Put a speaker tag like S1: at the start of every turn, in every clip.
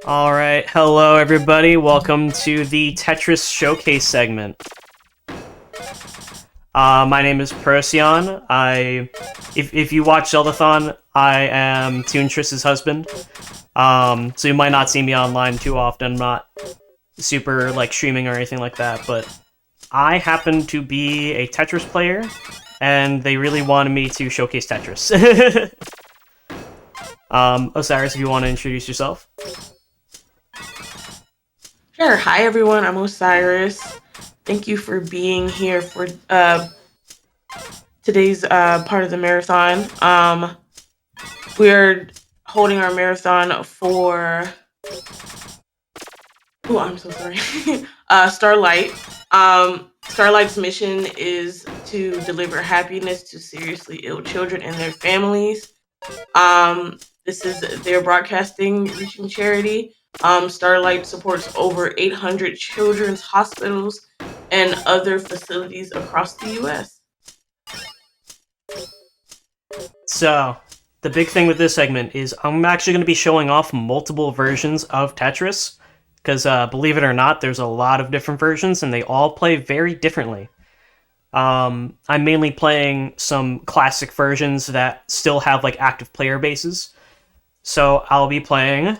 S1: Alright, hello everybody, welcome to the Tetris Showcase segment. My name is Procyon. If you watch Zeldathon, I am Toontriss's husband. So you might not see me online too often, I'm not super, streaming or anything like that, but I happen to be a Tetris player, and they really wanted me to showcase Tetris. Osiris, if you want to introduce yourself.
S2: Sure. Hi, everyone. I'm Osiris. Thank you for being here for today's part of the marathon. We're holding our marathon for. Oh, I'm so sorry. Starlight. Starlight's mission is to deliver happiness to seriously ill children and their families. This is their broadcasting reaching charity. Starlight supports over 800 children's hospitals and other facilities across the U.S.
S1: So, the big thing with this segment is I'm actually going to be showing off multiple versions of Tetris, because believe it or not, there's a lot of different versions, and they all play very differently. I'm mainly playing some classic versions that still have, active player bases. So, I'll be playing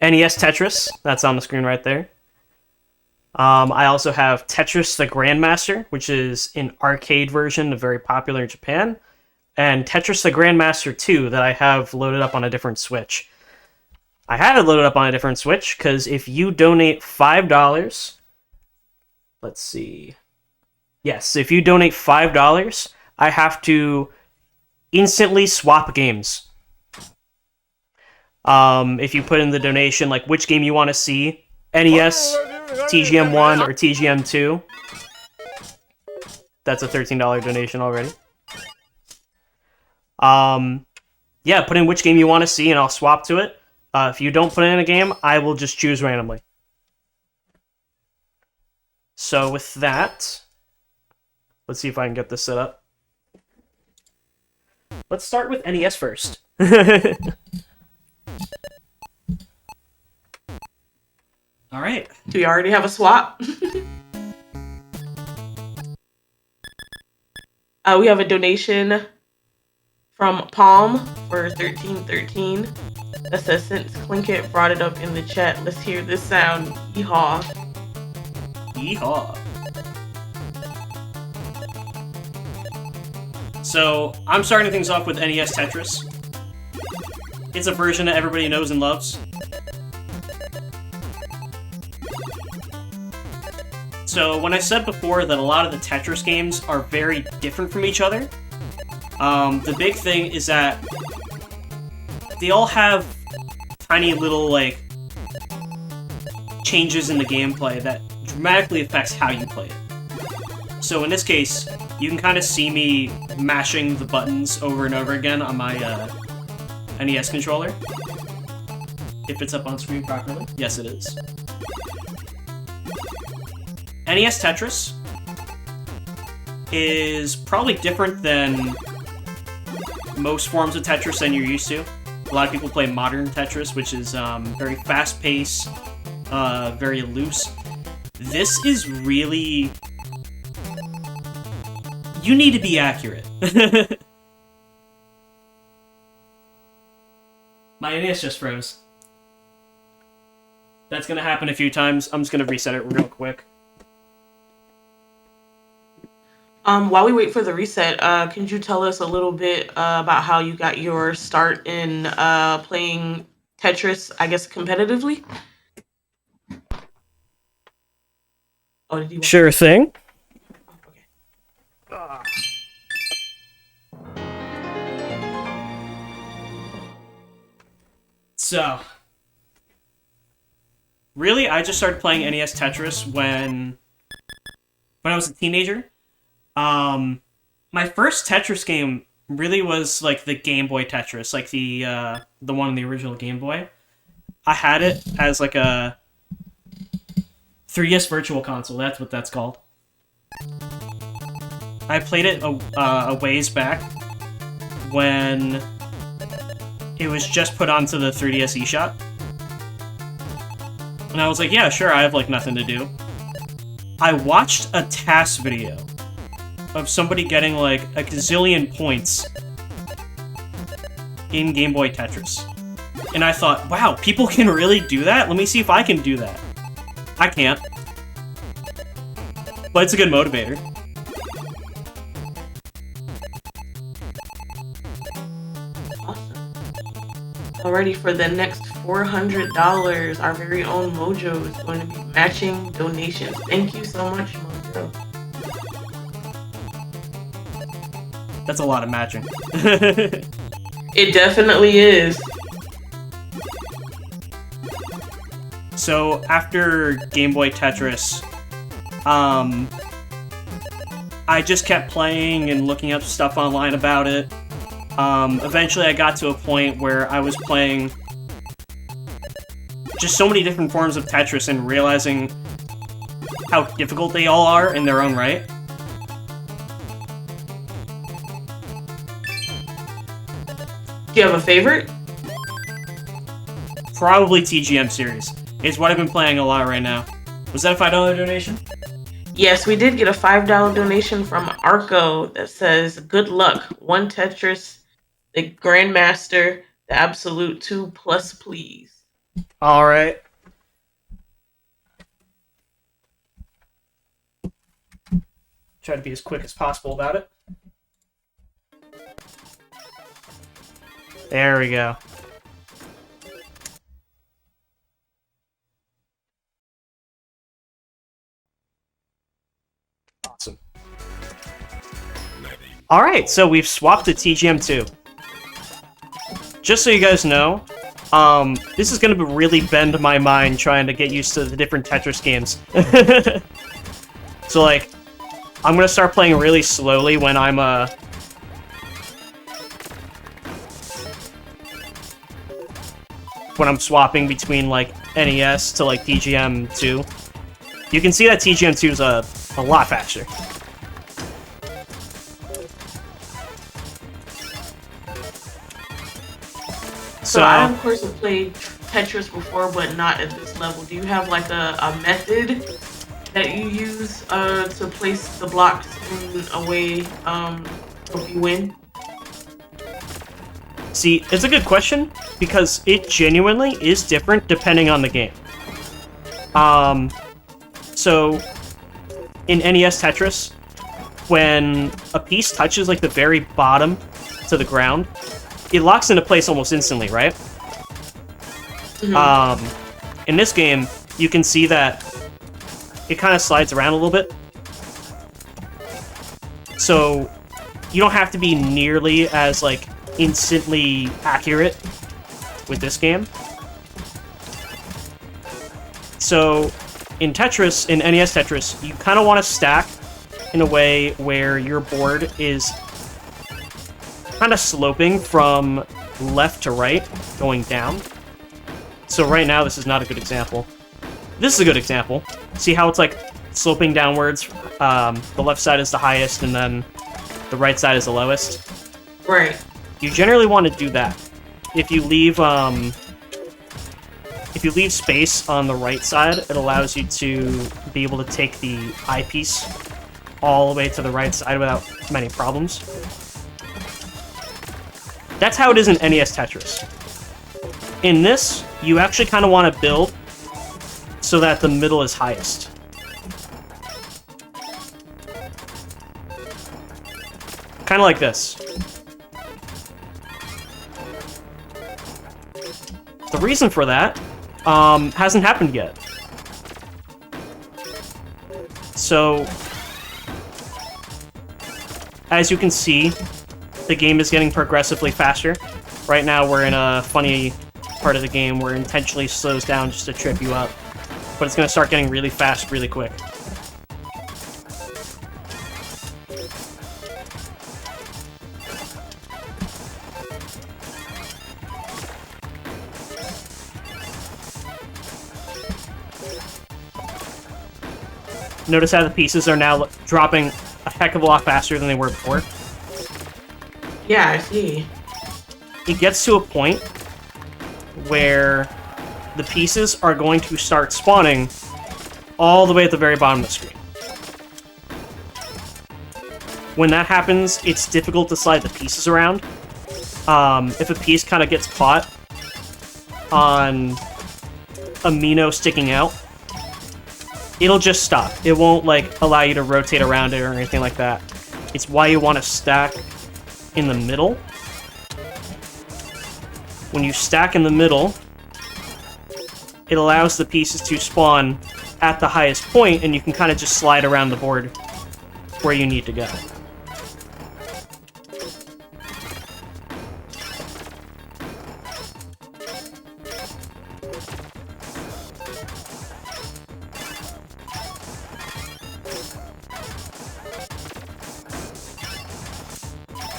S1: NES Tetris, that's on the screen right there. I also have Tetris the Grandmaster, which is an arcade version, very popular in Japan, and Tetris the Grandmaster 2 that I have loaded up on a different Switch. I had it loaded up on a different Switch, because if you donate $5, let's see, yes, if you donate $5, I have to instantly swap games. If you put in the donation, which game you want to see, NES, TGM1, or TGM2. That's a $13 donation already. Yeah, put in which game you want to see, and I'll swap to it. If you don't put in a game, I will just choose randomly. So with that, let's see if I can get this set up. Let's start with NES first. All right.
S2: Do we already have a swap? We have a donation from Palm for 1313 that says, since Clinkit brought it up in the chat, let's hear this sound. Yeehaw.
S1: Yeehaw. So, I'm starting things off with NES Tetris. It's a version that everybody knows and loves. So, when I said before that a lot of the Tetris games are very different from each other, the big thing is that they all have tiny little, changes in the gameplay that dramatically affects how you play it. So in this case, you can kind of see me mashing the buttons over and over again on my NES controller. If it's up on screen properly. Yes, it is. NES Tetris is probably different than most forms of Tetris than you're used to. A lot of people play modern Tetris, which is very fast-paced, very loose. This is really... You need to be accurate. My NES just froze. That's gonna happen a few times. I'm just gonna reset it real quick.
S2: While we wait for the reset, can you tell us a little bit about how you got your start in playing Tetris, I guess, competitively? Oh, did you?
S1: Sure thing.
S2: Okay.
S1: So, really, I just started playing NES Tetris when I was a teenager. My first Tetris game really was the Game Boy Tetris, the one in the original Game Boy. I had it as a 3DS Virtual Console. That's what that's called. I played it a ways back when it was just put onto the 3DS eShop. And I was like, yeah, sure, I have, like, nothing to do. I watched a task video of somebody getting, like, a gazillion points in Game Boy Tetris. And I thought, wow, people can really do that? Let me see if I can do that. I can't. But it's a good motivator.
S2: Alrighty, for the next $400, our very own Mojo is going to be matching donations. Thank you so much, Mojo.
S1: That's a lot of matching.
S2: It definitely is.
S1: So, after Game Boy Tetris, I just kept playing and looking up stuff online about it. Eventually I got to a point where I was playing just so many different forms of Tetris and realizing how difficult they all are in their own right.
S2: Do you have a favorite?
S1: Probably TGM series. It's what I've been playing a lot right now. Was that a $5 donation?
S2: Yes, we did get a $5 donation from Arco that says, good luck, one Tetris, the Grandmaster, the Absolute 2+, please.
S1: Alright. Try to be as quick as possible about it. There we go. Awesome. Alright, so we've swapped to TGM2. Just so you guys know, this is going to really bend my mind trying to get used to the different Tetris games. So, like, I'm going to start playing really slowly when I'm, swapping between, like, NES to, like, TGM2. You can see that TGM2 is a lot faster.
S2: So I, of course, have played Tetris before, but not at this level. Do you have, like, a method that you use to place the blocks in a way hope you win?
S1: See, it's a good question, because it genuinely is different depending on the game. So, in NES Tetris, when a piece touches, like, the very bottom to the ground, it locks into place almost instantly, right? Mm-hmm. In this game, you can see that it kind of slides around a little bit. So, you don't have to be nearly as, like, instantly accurate with this game. So, in Tetris, in NES Tetris, you kind of want to stack in a way where your board is kind of sloping from left to right, going down. So right now, this is not a good example. This is a good example. See how it's like sloping downwards? The left side is the highest, and then the right side is the lowest.
S2: Right.
S1: You generally want to do that. If you leave space on the right side, it allows you to be able to take the eyepiece all the way to the right side without many problems. That's how it is in NES Tetris. In this, you actually kind of want to build so that the middle is highest. Kind of like this. The reason for that hasn't happened yet. So, as you can see, the game is getting progressively faster. Right now, we're in a funny part of the game where it intentionally slows down just to trip you up. But it's going to start getting really fast really quick. Notice how the pieces are now dropping a heck of a lot faster than they were before.
S2: Yeah, I see.
S1: It gets to a point where the pieces are going to start spawning all the way at the very bottom of the screen. When that happens, it's difficult to slide the pieces around. If a piece kind of gets caught on a Mino sticking out, it'll just stop. It won't, like, allow you to rotate around it or anything like that. It's why you want to stack in the middle. When you stack in the middle, it allows the pieces to spawn at the highest point, and you can kind of just slide around the board where you need to go.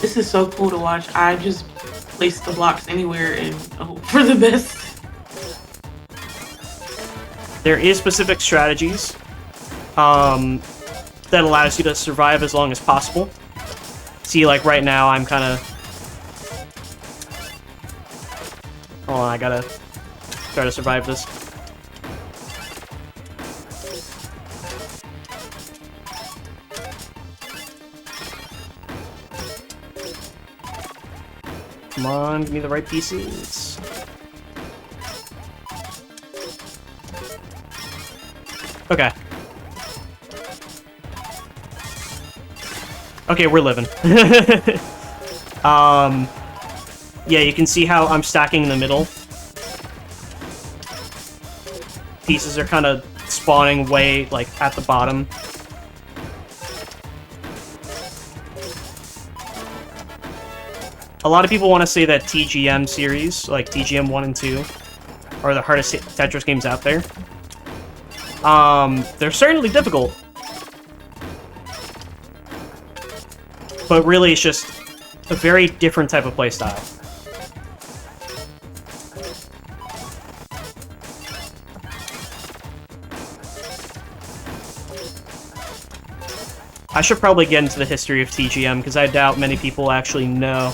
S2: This is so cool to watch. I just place the blocks anywhere and hope for the best.
S1: There is specific strategies that allows you to survive as long as possible. See, like right now, I'm kind of... Hold on, I gotta try to survive this. Come on, give me the right pieces. Okay. Okay, we're living. Yeah, you can see how I'm stacking in the middle. Pieces are kind of spawning way, like, at the bottom. A lot of people want to say that TGM series, like TGM 1 and 2, are the hardest Tetris games out there. They're certainly difficult. But really, it's just a very different type of playstyle. I should probably get into the history of TGM, because I doubt many people actually know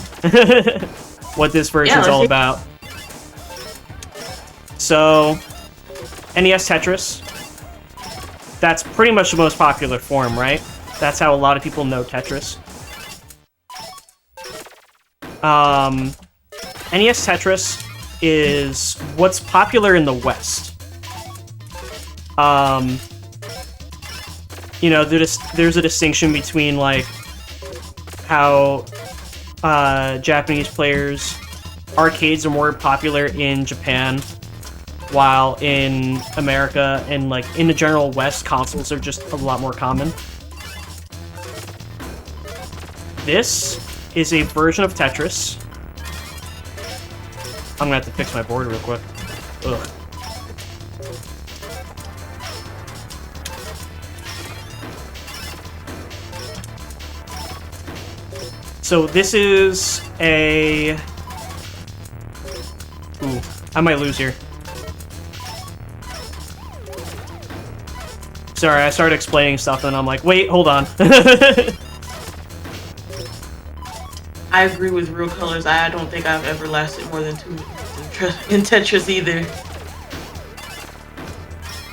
S1: what this version's all about. So, NES Tetris. That's pretty much the most popular form, right? That's how a lot of people know Tetris. NES Tetris is what's popular in the West. You know, there's a distinction between, like, how Japanese players... Arcades are more popular in Japan, while in America and, like, in the general West, consoles are just a lot more common. This is a version of Tetris. I'm gonna have to fix my board real quick. Ugh. So this is a... Ooh, I might lose here. Sorry, I started explaining stuff and I'm like, wait, hold on.
S2: I agree with Real Colors. I don't think I've ever lasted more than 2 minutes in Tetris either.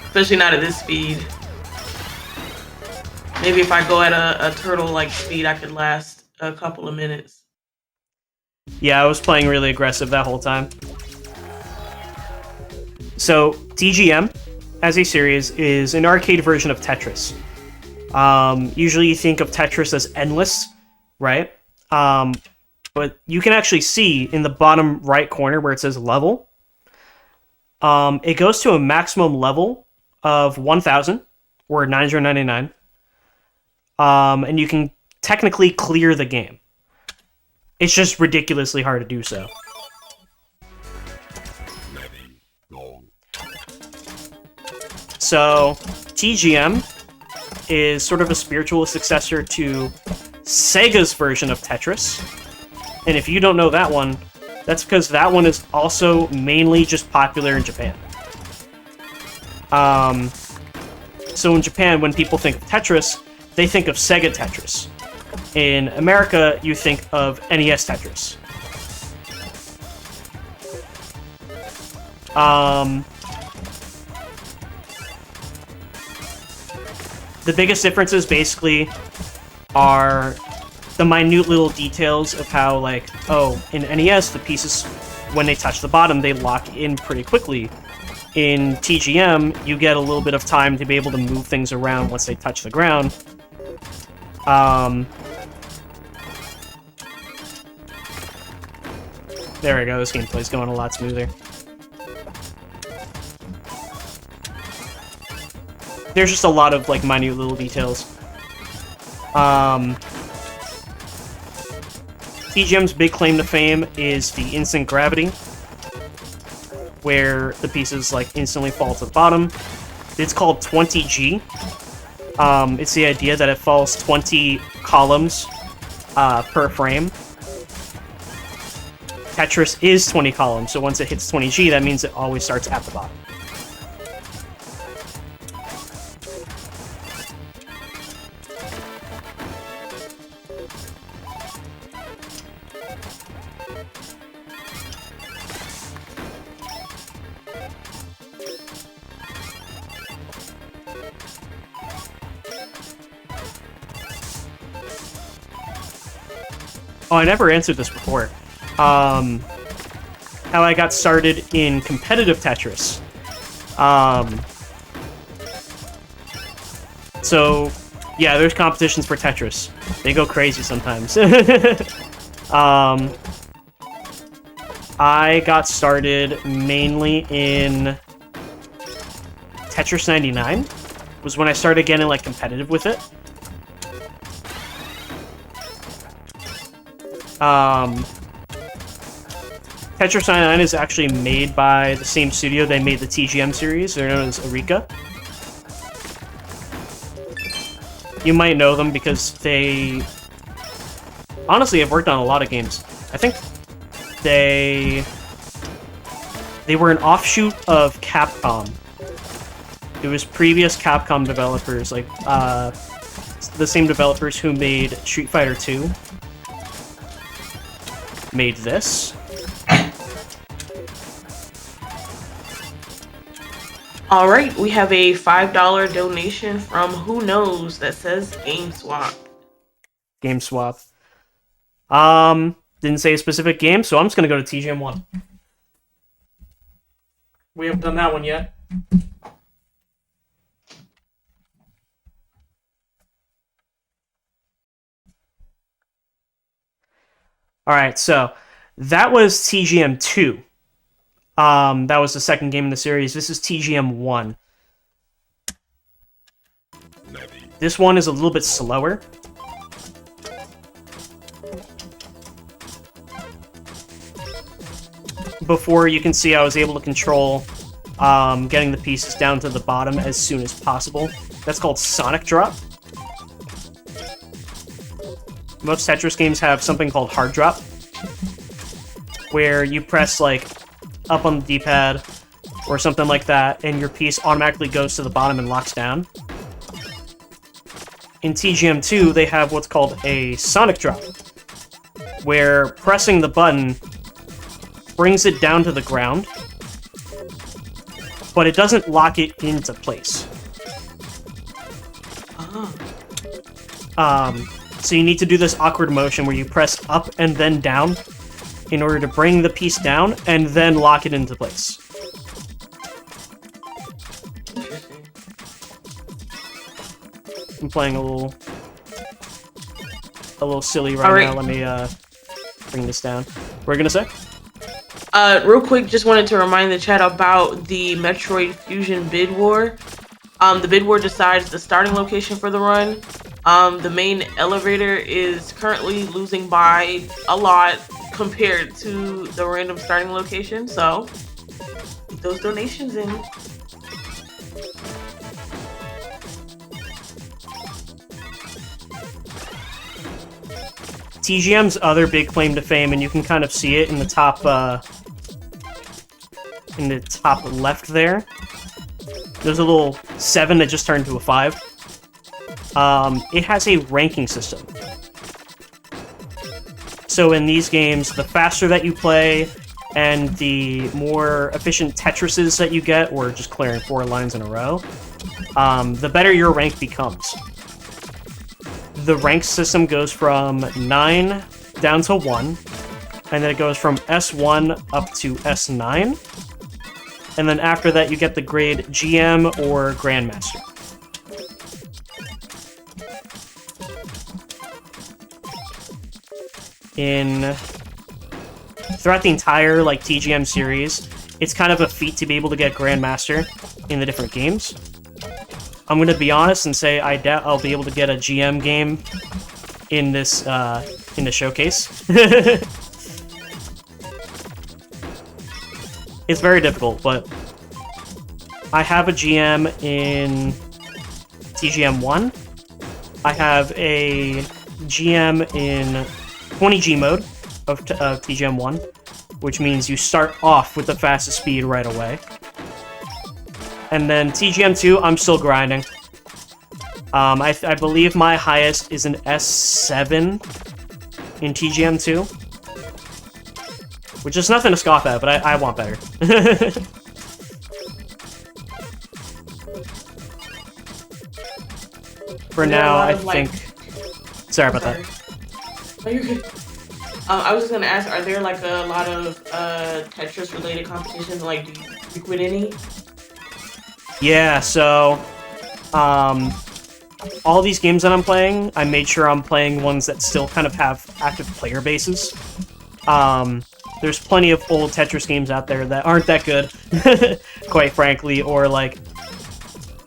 S2: Especially not at this speed. Maybe if I go at a turtle-like speed, I could last a couple of minutes.
S1: Yeah, I was playing really aggressive that whole time. So, TGM, as a series, is an arcade version of Tetris. Usually you think of Tetris as endless, right? But you can actually see in the bottom right corner where it says level, it goes to a maximum level of 1,000, or 999. And you can technically clear the game. It's just ridiculously hard to do so. So, TGM is sort of a spiritual successor to Sega's version of Tetris. And if you don't know that one, that's because that one is also mainly just popular in Japan. So in Japan, when people think of Tetris, they think of Sega Tetris. In America, you think of NES Tetris. The biggest differences basically are the minute little details of how, like, oh, in NES, the pieces, when they touch the bottom, they lock in pretty quickly. In TGM, you get a little bit of time to be able to move things around once they touch the ground. There we go, this gameplay's going a lot smoother. There's just a lot of, like, minute little details. TGM's big claim to fame is the instant gravity, where the pieces, like, instantly fall to the bottom. It's called 20G. It's the idea that it falls 20 columns per frame. Tetris is 20 columns, so once it hits 20G, that means it always starts at the bottom. Oh, I never answered this before. How I got started in competitive Tetris. So, yeah, there's competitions for Tetris. They go crazy sometimes. I got started mainly in Tetris 99. Was when I started getting, like, competitive with it. Tetris 99 is actually made by the same studio they made the TGM series. They're known as Eureka. You might know them because they honestly have worked on a lot of games. I think they were an offshoot of Capcom. It was previous Capcom developers, like the same developers who made Street Fighter 2 made this.
S2: All right, we have a $5 donation from Who Knows that says GameSwap.
S1: GameSwap. Didn't say a specific game, so I'm just gonna go to TGM 1. We haven't done that one yet. Alright, so that was TGM 2. That was the second game in the series. This is TGM 1. This one is a little bit slower. Before, you can see I was able to control getting the pieces down to the bottom as soon as possible. That's called Sonic Drop. Most Tetris games have something called Hard Drop, where you press, like, up on the D-pad or something like that, and your piece automatically goes to the bottom and locks down. In TGM 2, they have what's called a Sonic Drop, where pressing the button brings it down to the ground, but it doesn't lock it into place. So you need to do this awkward motion where you press up and then down in order to bring the piece down and then lock it into place. I'm playing a little silly right now. Let me bring this down. What are you gonna say?
S2: Real quick, just wanted to remind the chat about the Metroid Fusion bid war. The bid war decides the starting location for the run. The main elevator is currently losing by a lot compared to the random starting location, so get those donations in.
S1: TGM's other big claim to fame, and you can kind of see it in the top left there. There's a little 7 that just turned to a 5. It has a ranking system. So in these games, the faster that you play and the more efficient Tetrises that you get, or just clearing 4 lines in a row, the better your rank becomes. The rank system goes from 9 down to 1, and then it goes from S1 up to S9, and then after that you get the grade GM or Grandmaster. Throughout the entire TGM series, it's kind of a feat to be able to get Grandmaster in the different games. I'm gonna be honest and say I doubt I'll be able to get a GM game in this in the showcase. It's very difficult, but I have a GM in TGM 1. I have a GM in 20G mode of TGM 1, which means you start off with the fastest speed right away. And then TGM 2, I'm still grinding. I believe my highest is an S7 in TGM 2. Which is nothing to scoff at, but I want better. For now, I think... Sorry about that.
S2: No, you're good. I was just gonna ask, are there a lot of Tetris-related competitions? Do you frequent any?
S1: Yeah, so... all these games that I'm playing, I made sure I'm playing ones that still kind of have active player bases. There's plenty of old Tetris games out there that aren't that good, quite frankly, or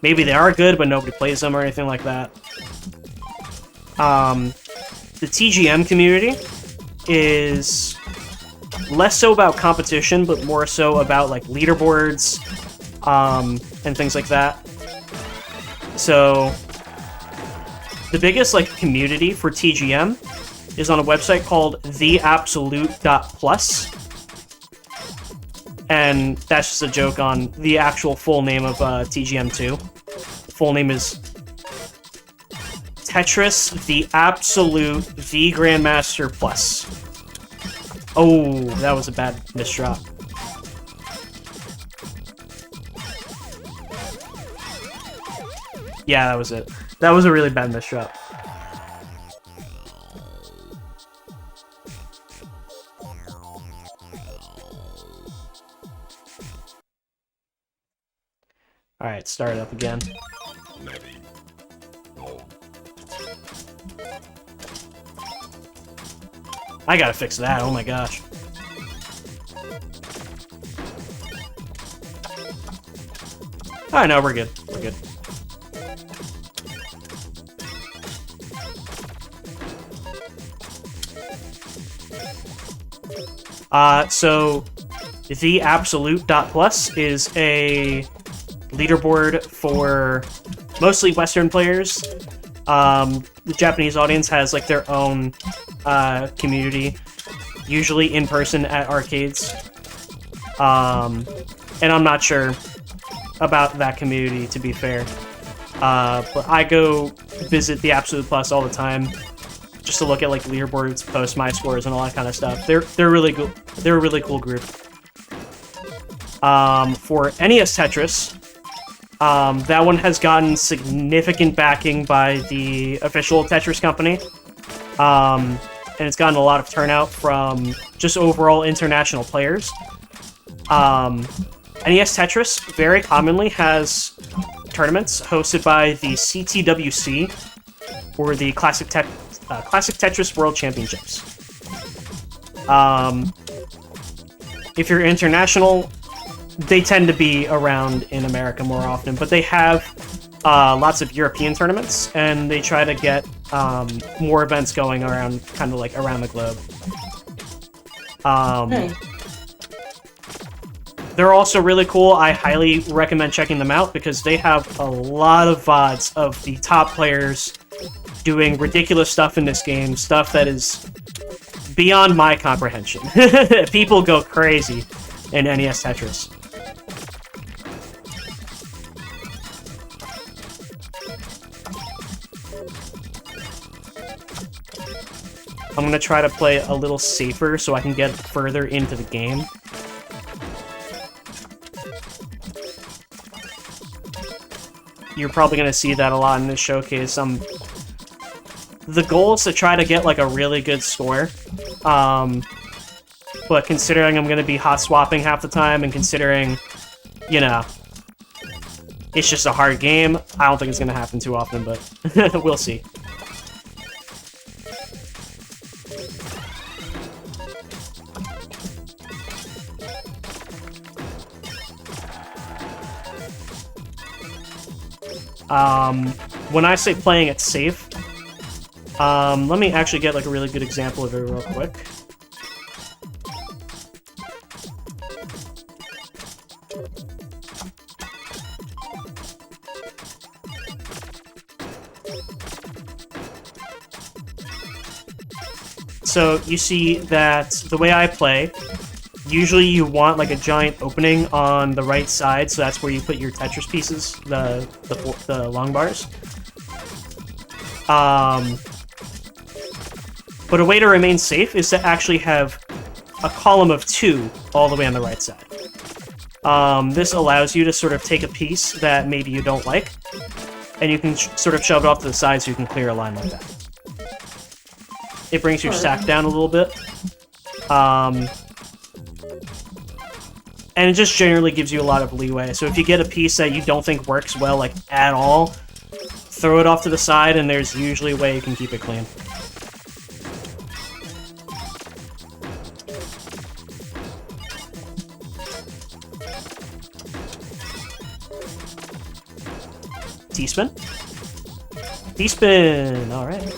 S1: maybe they are good, but nobody plays them or anything like that. The TGM community is less so about competition, but more so about leaderboards, and things like that. So the biggest community for TGM is on a website called theabsolute.plus. And that's just a joke on the actual full name of TGM2. The full name is Tetris the Absolute the Grandmaster Plus. Oh, that was a bad misdrop. Yeah, that was it. That was a really bad misdrop. Alright, start it up again. I gotta fix that, oh my gosh. Alright, no, we're good. We're good. So the Absolute.plus is a leaderboard for mostly Western players. The Japanese audience has their own community, usually in person at arcades. And I'm not sure about that community, to be fair. But I go visit the Absolute Plus all the time, just to look at leaderboards, post my scores, and all that kind of stuff. They're really cool. They're a really cool group. For NES Tetris, that one has gotten significant backing by the official Tetris company, and it's gotten a lot of turnout from just overall international players. NES Tetris very commonly has tournaments hosted by the CTWC, or the Classic Tetris World Championships. If you're international, they tend to be around in America more often, but they have lots of European tournaments, and they try to get more events going around, kind of around the globe. They're also really cool. I highly recommend checking them out because they have a lot of VODs of the top players doing ridiculous stuff in this game, stuff that is beyond my comprehension. People go crazy in NES Tetris. I'm gonna try to play a little safer so I can get further into the game. you're probably going to see that a lot in this showcase. The goal is to try to get, like, a really good score. But considering I'm going to be hot swapping half the time, and considering, you know, it's just a hard game, I don't think it's going to happen too often, but we'll see. When I say playing it safe, let me actually get like a really good example of it real quick. So you see that the way I play, usually you want like a giant opening on the right side, so that's where you put your Tetris pieces, the long bars. But a way to remain safe is to actually have a column of 2 all the way on the right side. This allows you to sort of take a piece that maybe you don't like, and you can sort of shove it off to the side so you can clear a line like that. It brings your stack down a little bit. And it just generally gives you a lot of leeway. So if you get a piece that you don't think works well, like, at all, throw it off to the side, and there's usually a way you can keep it clean. T-spin? T-spin! Alright.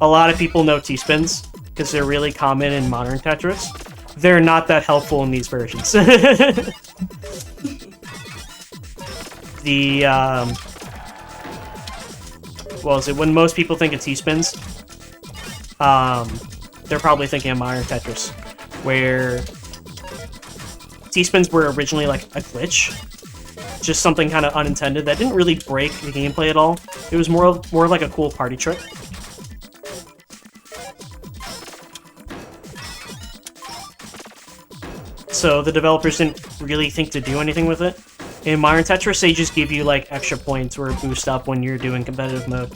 S1: A lot of people know T-spins, because they're really common in modern Tetris. They're not that helpful in these versions. Well, is it when most people think of T-spins? They're probably thinking of modern Tetris, where T-spins were originally like a glitch, just something kind of unintended that didn't really break the gameplay at all. It was more of like a cool party trick. So the developers didn't really think to do anything with it. In modern Tetris, they just give you like extra points or a boost up when you're doing competitive mode.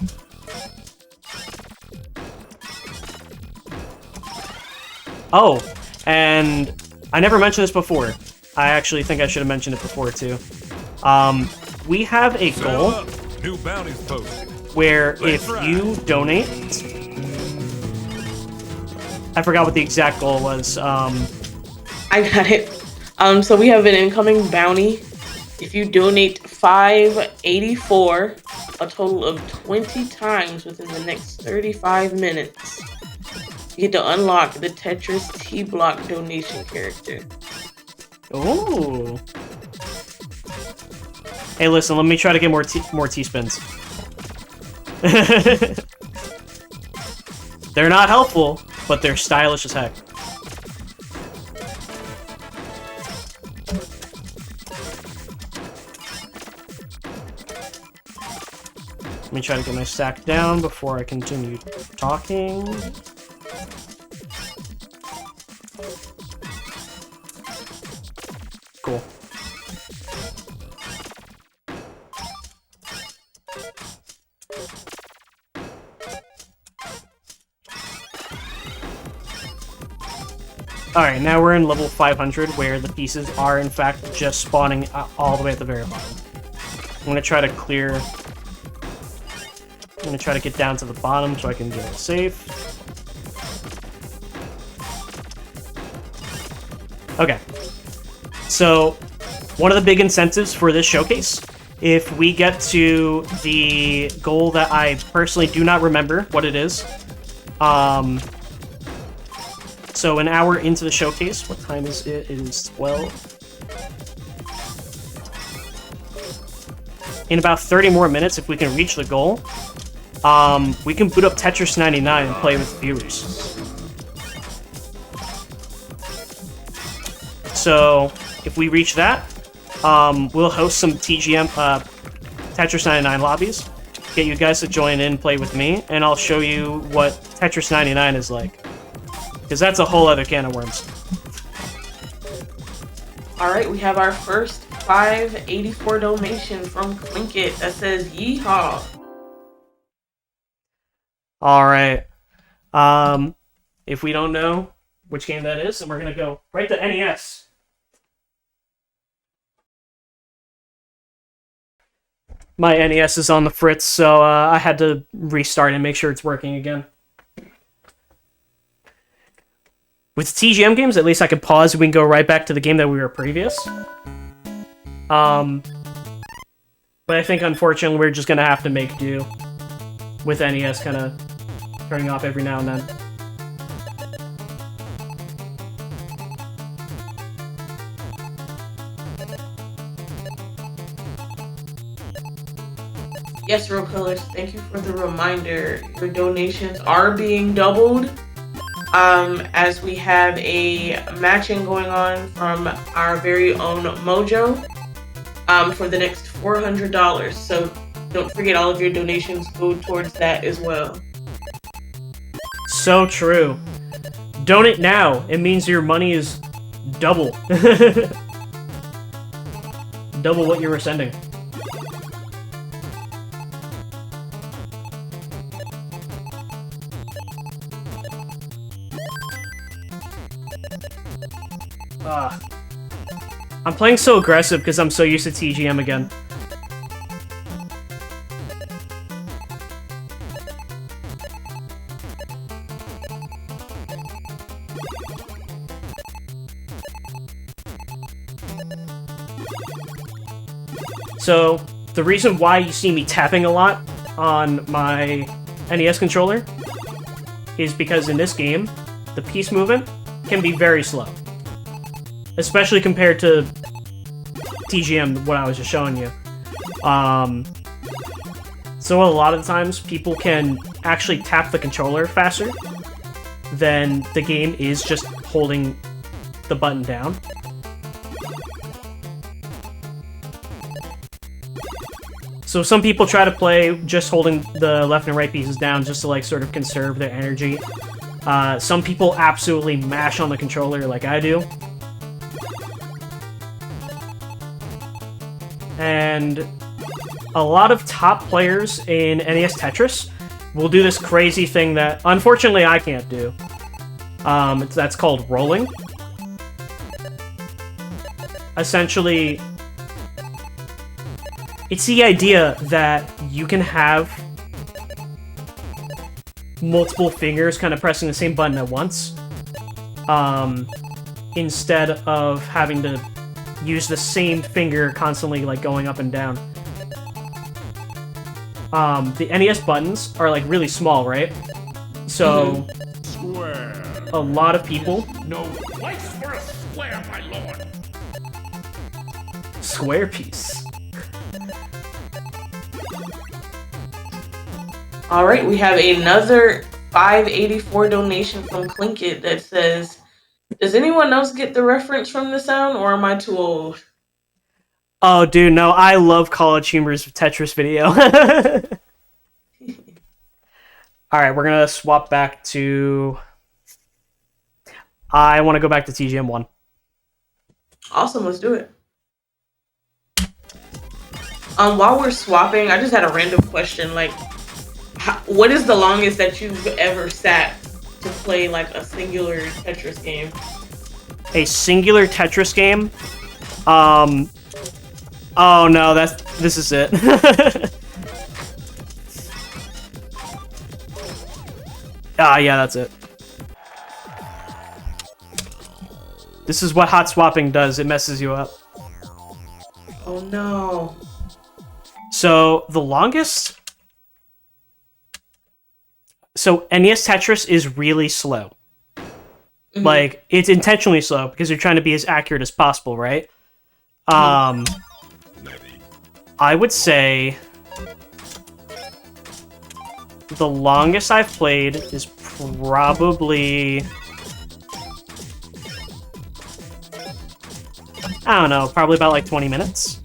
S1: Oh, and I never mentioned this before. I actually think I should have mentioned it before too. We have a goal
S3: New bounties posted.
S1: where if you donate, I forgot what the exact goal was.
S2: I got it. So we have an incoming bounty. If you donate $5.84, a total of 20 times within the next 35 minutes, you get to unlock the Tetris T-Block donation character.
S1: Oh. Hey, listen, let me try to get more T-spins. They're not helpful, but they're stylish as heck. Let me try to get my stack down before I continue talking. Cool. Alright, now we're in level 500, where the pieces are, in fact, just spawning all the way at the very bottom. I'm gonna try to clear... I'm gonna try to get down to the bottom so I can get it safe. Okay. So, one of the big incentives for this showcase, if we get to the goal that I personally do not remember what it is, so an hour into the showcase, what time is it? It is 12. In about 30 more minutes, if we can reach the goal, we can boot up Tetris 99 and play with viewers. So, if we reach that, we'll host some TGM, Tetris 99 lobbies, get you guys to join in, play with me, and I'll show you what Tetris 99 is like. Because that's a whole other can of worms.
S2: All right, we have our first 584 donation from Clinkit that says yeehaw.
S1: All right. If we don't know which game that is, then we're gonna go right to NES. My NES is on the fritz, so I had to restart and make sure it's working again. With TGM games, at least I can pause and we can go right back to the game that we were previous. But I think, unfortunately, we're just gonna have to make do with NES kind of turning off every now and then.
S2: Yes, Real Colors, thank you for the reminder. Your donations are being doubled. As we have a matching going on from our very own Mojo for the next $400. So don't forget, all of your donations go towards that as well.
S1: So true. Donate now. It means your money is double. Double what you were sending. I'm playing so aggressive because I'm so used to TGM again. So, the reason why you see me tapping a lot on my NES controller is because in this game, the piece movement can be very slow. Especially compared to TGM, what I was just showing you. So a lot of times, people can actually tap the controller faster than the game is just holding the button down. So some people try to play just holding the left and right pieces down just to like sort of conserve their energy. Some people absolutely mash on the controller like I do. And a lot of top players in NES Tetris will do this crazy thing that, unfortunately, I can't do. That's called rolling. Essentially, it's the idea that you can have multiple fingers kind of pressing the same button at once, instead of having to use the same finger constantly like going up and down. The NES buttons are like really small, right? So a lot of people
S3: No place for a square, my lord.
S1: square piece.
S2: All right, we have another 584 donation from Clinkit that says, does anyone else get the reference from the sound, or am I too old?
S1: Oh, dude, no, I love College Humor's Tetris video. Alright, we're gonna swap back to... I want to go back to TGM 1.
S2: Awesome, let's do it. While we're swapping, I just had a random question. Like, what is the longest that you've ever sat to play like a singular Tetris game?
S1: A singular Tetris game? Oh no, this is it. Yeah, that's it. This is what hot swapping does. It messes you up.
S2: Oh no.
S1: So, the longest... So, NES Tetris is really slow. Mm-hmm. Like, it's intentionally slow because you're trying to be as accurate as possible, right? I would say... the longest I've played is probably... I don't know, probably about like 20 minutes.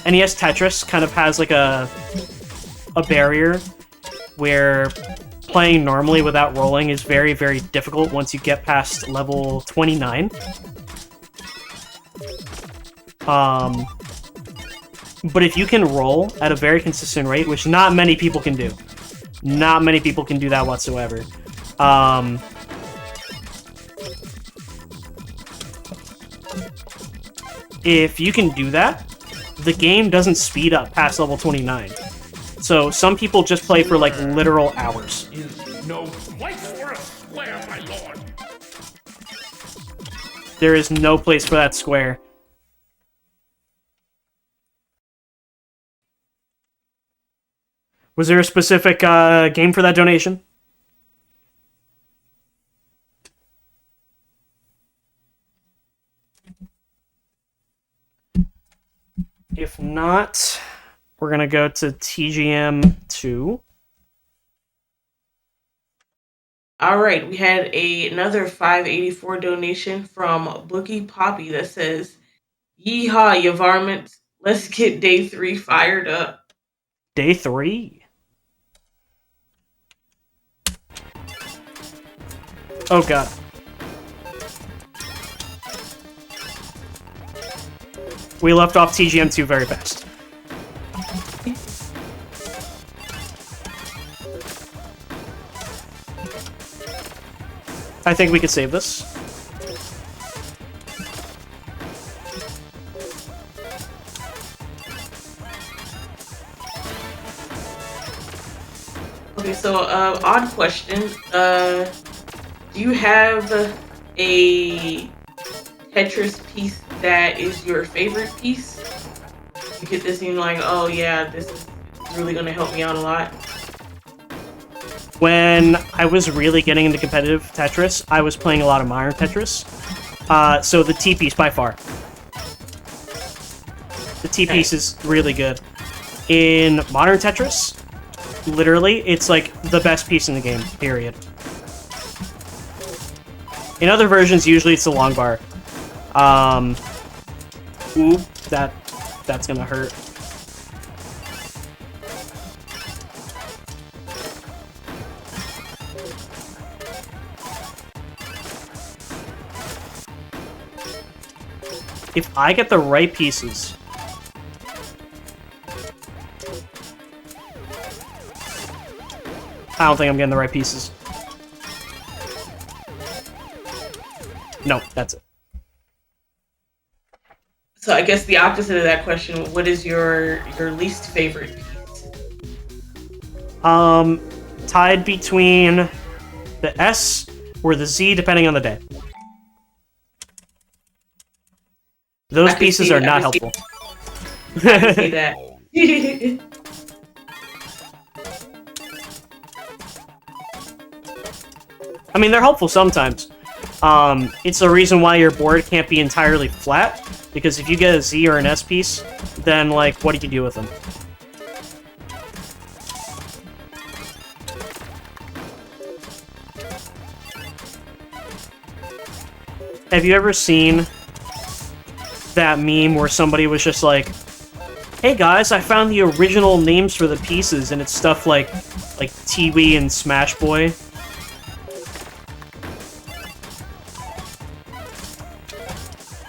S1: NES Tetris kind of has like a barrier where playing normally without rolling is very, very difficult once you get past level 29. But if you can roll at a very consistent rate, which not many people can do. Not many people can do that whatsoever. If you can do that, the game doesn't speed up past level 29. So some people just play for like literal hours.
S3: Is no place for a square, my lord.
S1: There is no place for that square. Was there a specific game for that donation? If not, we're going to go to TGM 2.
S2: All right, we had another 584 donation from Boogie Poppy that says, "Yeehaw, you varmints! Let's get day 3 fired up."
S1: Day 3? Oh god. We left off TGM 2 very fast. I think we could save this.
S2: Okay, so odd question. Do you have a Tetris piece that is your favorite piece? You get this and you're like, oh yeah, this is really gonna help me out a lot.
S1: When I was really getting into competitive Tetris, I was playing a lot of modern Tetris. So the T piece by far. The T piece is really good. In modern Tetris, literally, it's like the best piece in the game, period. In other versions, usually it's the long bar. Ooh, that's gonna hurt. If I get the right pieces... I don't think I'm getting the right pieces. No, that's it.
S2: So I guess the opposite of that question, what is your least favorite piece?
S1: Tied between the S or the Z, depending on the day. Those pieces are not helpful.
S2: I can see that.
S1: I mean, they're helpful sometimes. It's the reason why your board can't be entirely flat, because if you get a Z or an S piece, then, like, what do you do with them? Have you ever seen that meme where somebody was just like, "Hey guys, I found the original names for the pieces," and it's stuff like Tiwi and Smash Boy?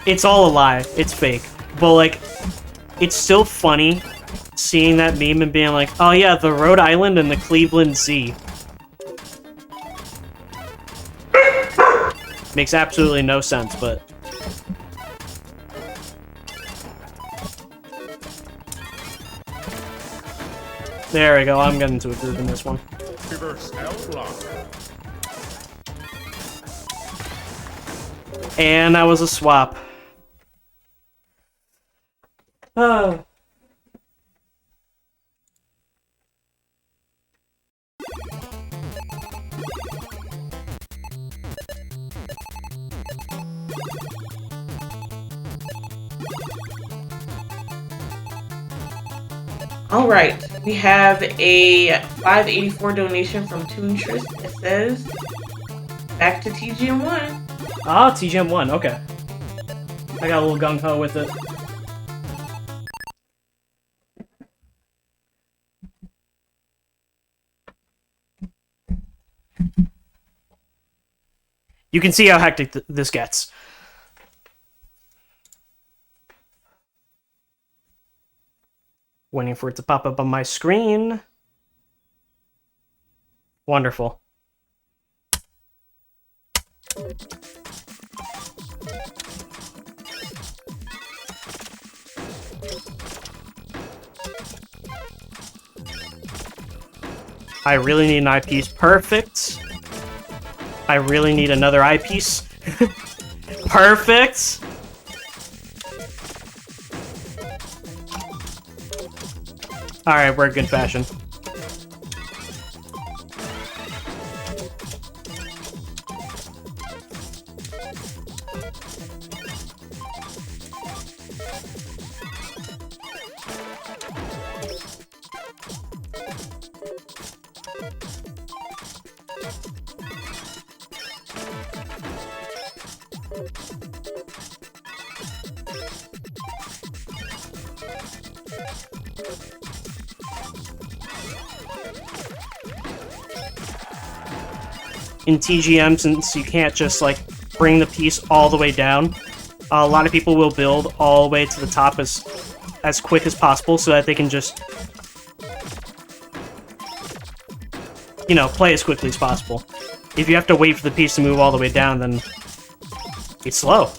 S1: It's all a lie. It's fake. But, like, it's still funny seeing that meme and being like, oh yeah, the Rhode Island and the Cleveland Z. Makes absolutely no sense, but... There we go, I'm getting to a group in this one.
S3: Reverse L block.
S1: And that was a swap. Oh.
S2: All right, we have a 584 donation from Toontress. It says, "Back to TGM1."
S1: Ah, TGM1, okay. I got a little gung-ho with it. You can see how hectic this gets. Waiting for it to pop up on my screen. Wonderful. I really need an eyepiece. Perfect. I really need another eyepiece. Perfect. Alright, we're in good fashion. In TGM, since you can't just like bring the piece all the way down, a lot of people will build all the way to the top as quick as possible so that they can just, you know, play as quickly as possible. If you have to wait for the piece to move all the way down, then it's slow.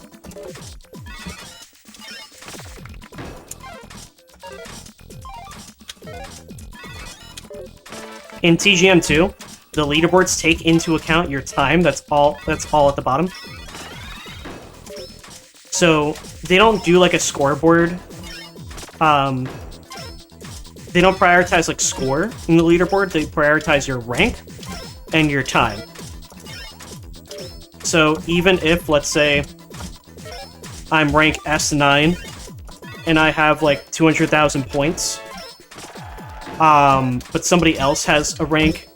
S1: In TGM 2, the leaderboards take into account your time. That's all at the bottom. So they don't do like a scoreboard. They don't prioritize like score in the leaderboard. They prioritize your rank and your time. So even if, let's say, I'm rank S9 and I have like 200,000 points, but somebody else has a rank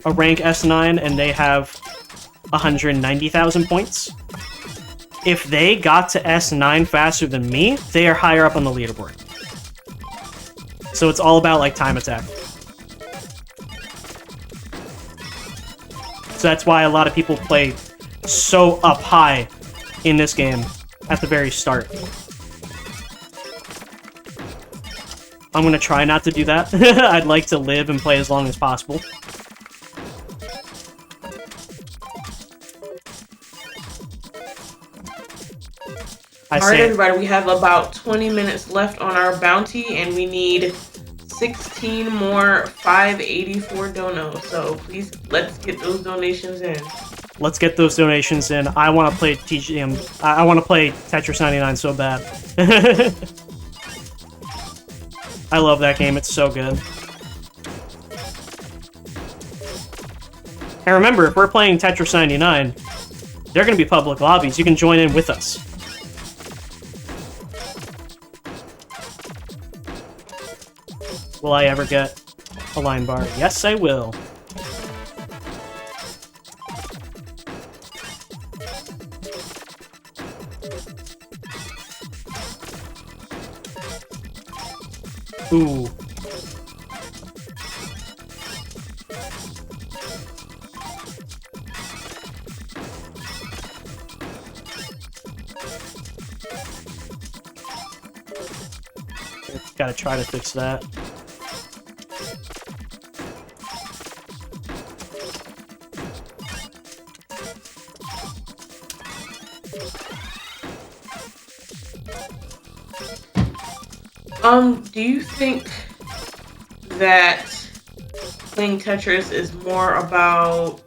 S1: S9 and they have 190,000 points. If they got to S9 faster than me, they are higher up on the leaderboard. So it's all about like time attack. So that's why a lot of people play so up high in this game at the very start. I'm gonna try not to do that. I'd like to live and play as long as possible.
S2: Alright, everybody, we have about 20 minutes left on our bounty, and we need 16 more 584 donos. So please, let's get those donations in.
S1: Let's get those donations in. I want to play TGM. I want to play Tetris 99 so bad. I love that game. It's so good. And remember, if we're playing Tetris 99, they're going to be public lobbies. You can join in with us. Will I ever get a line bar? Yes, I will. Ooh. Gotta try to fix that.
S2: Do you think that playing Tetris is more about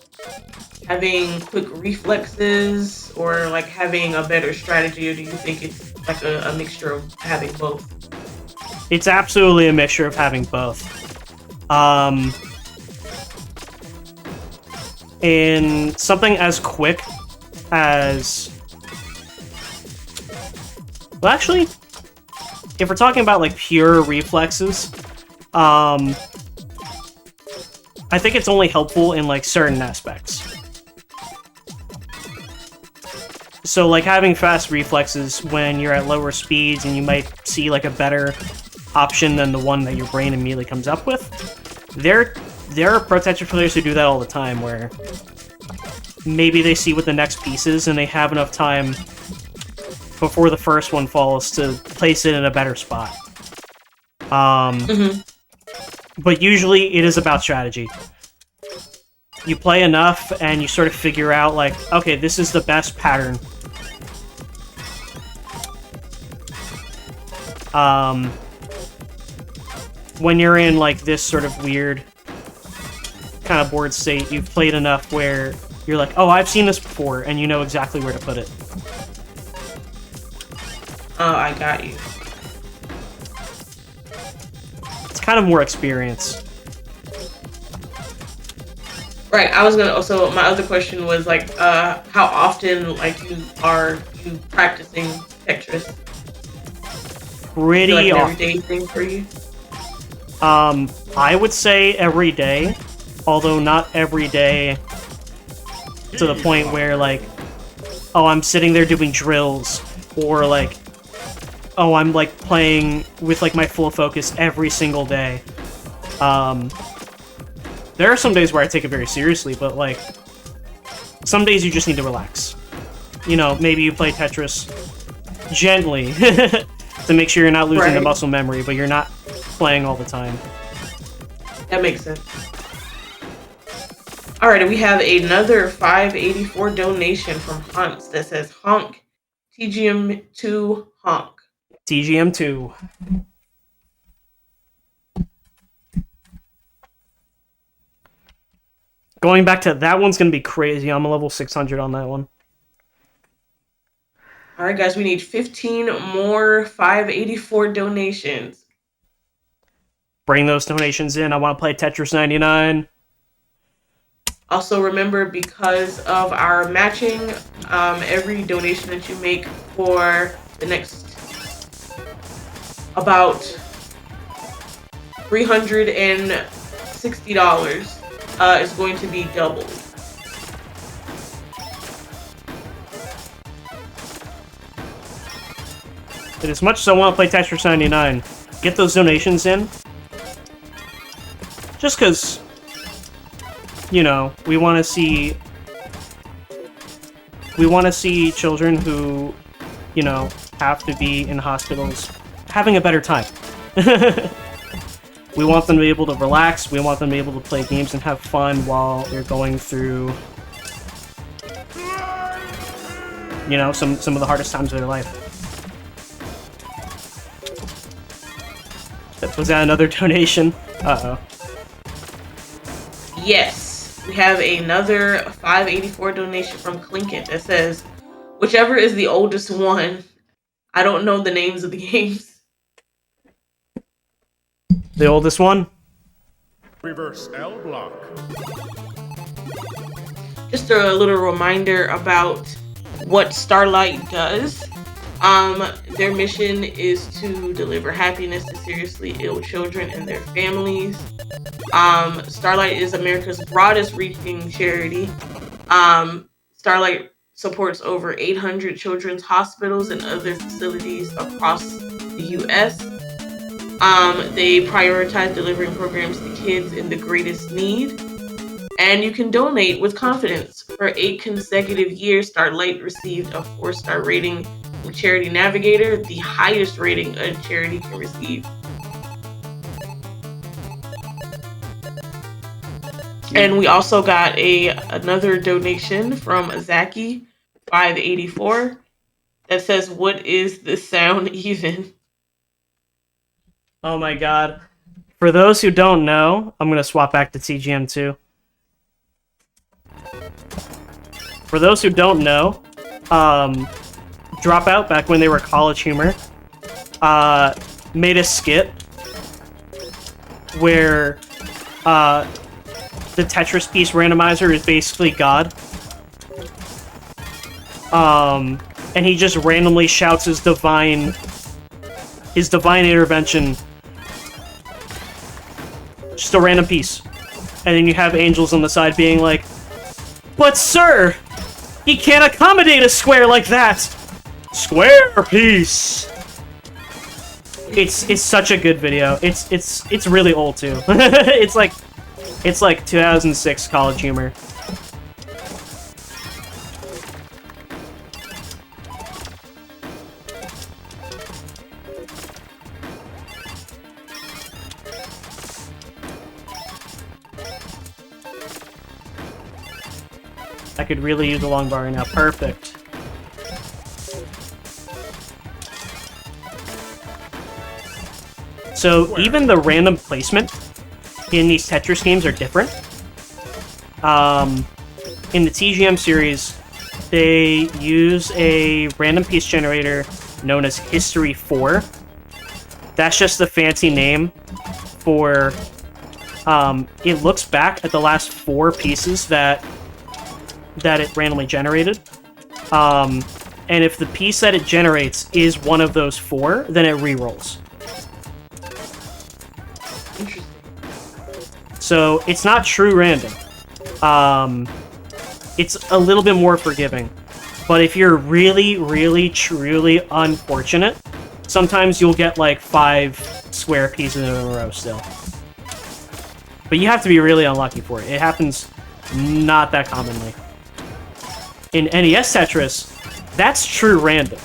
S2: having quick reflexes or like having a better strategy, or do you think it's like a mixture of having both?
S1: It's absolutely a mixture of having both. In something as quick as... Well, actually, if we're talking about like pure reflexes, I think it's only helpful in like certain aspects. So like having fast reflexes when you're at lower speeds and you might see like a better option than the one that your brain immediately comes up with. There are pro Tetris players who do that all the time, where maybe they see what the next piece is and they have enough time before the first one falls to place it in a better spot. But usually it is about strategy. You play enough and you sort of figure out, like, okay, this is the best pattern. When you're in, like, this sort of weird kind of bored state, you've played enough where you're like, oh, I've seen this before, and you know exactly where to put it.
S2: Oh, I got you.
S1: It's kind of more experience.
S2: Right, I was gonna also, my other question was like, how often, like, you practicing Tetris?
S1: Pretty
S2: like an
S1: often.
S2: everyday thing for you?
S1: I would say every day, although not every day to the point where, like, oh, I'm sitting there doing drills, or, like, oh, I'm, like, playing with, like, my full focus every single day. There are some days where I take it very seriously, but, like, some days you just need to relax. You know, maybe you play Tetris gently to make sure you're not losing the muscle memory, but you're not playing all the time.
S2: That makes sense. Alright, we have another 584 donation from Hunts that says, Honk, TGM2 Honk.
S1: TGM2. Going back to that one's gonna be crazy. I'm a level 600 on that one.
S2: Alright, guys, we need 15 more 584 donations.
S1: Bring those donations in. I want to play Tetris 99.
S2: Also, remember, because of our matching, every donation that you make for the next about $360 is going to be doubled.
S1: And as much as I want to play Tetris 99, get those donations in. Just because, you know, we want to see children who, you know, have to be in hospitals having a better time. We want them to be able to relax. We want them to be able to play games and have fun while they're going through, you know, some of the hardest times of their life. Was that another donation? Uh-oh.
S2: Yes, we have another 584 donation from Clinket that says, whichever is the oldest one. I don't know the names of the games.
S1: The oldest one?
S3: Reverse L block.
S2: Just a little reminder about what Starlight does. Their mission is to deliver happiness to seriously ill children and their families. Starlight is America's broadest reaching charity. Starlight supports over 800 children's hospitals and other facilities across the U.S. They prioritize delivering programs to kids in the greatest need. And you can donate with confidence. For 8 consecutive years, Starlight received a 4-star rating from Charity Navigator, the highest rating a charity can receive. And we also got another donation from Zaki, 584, that says, what is the sound even?
S1: Oh my god. For those who don't know, I'm going to swap back to TGM2. For those who don't know, Dropout, back when they were College Humor, made a skit where the Tetris piece randomizer is basically God. And he just randomly shouts his divine intervention. Just a random piece. And then you have angels on the side being like, but sir, he can't accommodate a square like that! Square piece! It's such a good video. It's really old too. it's like 2006 College Humor. I could really use a long bar right now. Perfect. So even the random placement in these Tetris games are different. In the TGM series, they use a random piece generator known as History 4. That's just the fancy name for... it looks back at the last 4 pieces that it randomly generated. And if the piece that it generates is one of those 4, then it re-rolls.
S2: Interesting.
S1: So it's not true random. It's a little bit more forgiving. But if you're really, really, truly unfortunate, sometimes you'll get like 5 square pieces in a row still. But you have to be really unlucky for it. It happens not that commonly. In NES Tetris, that's true random.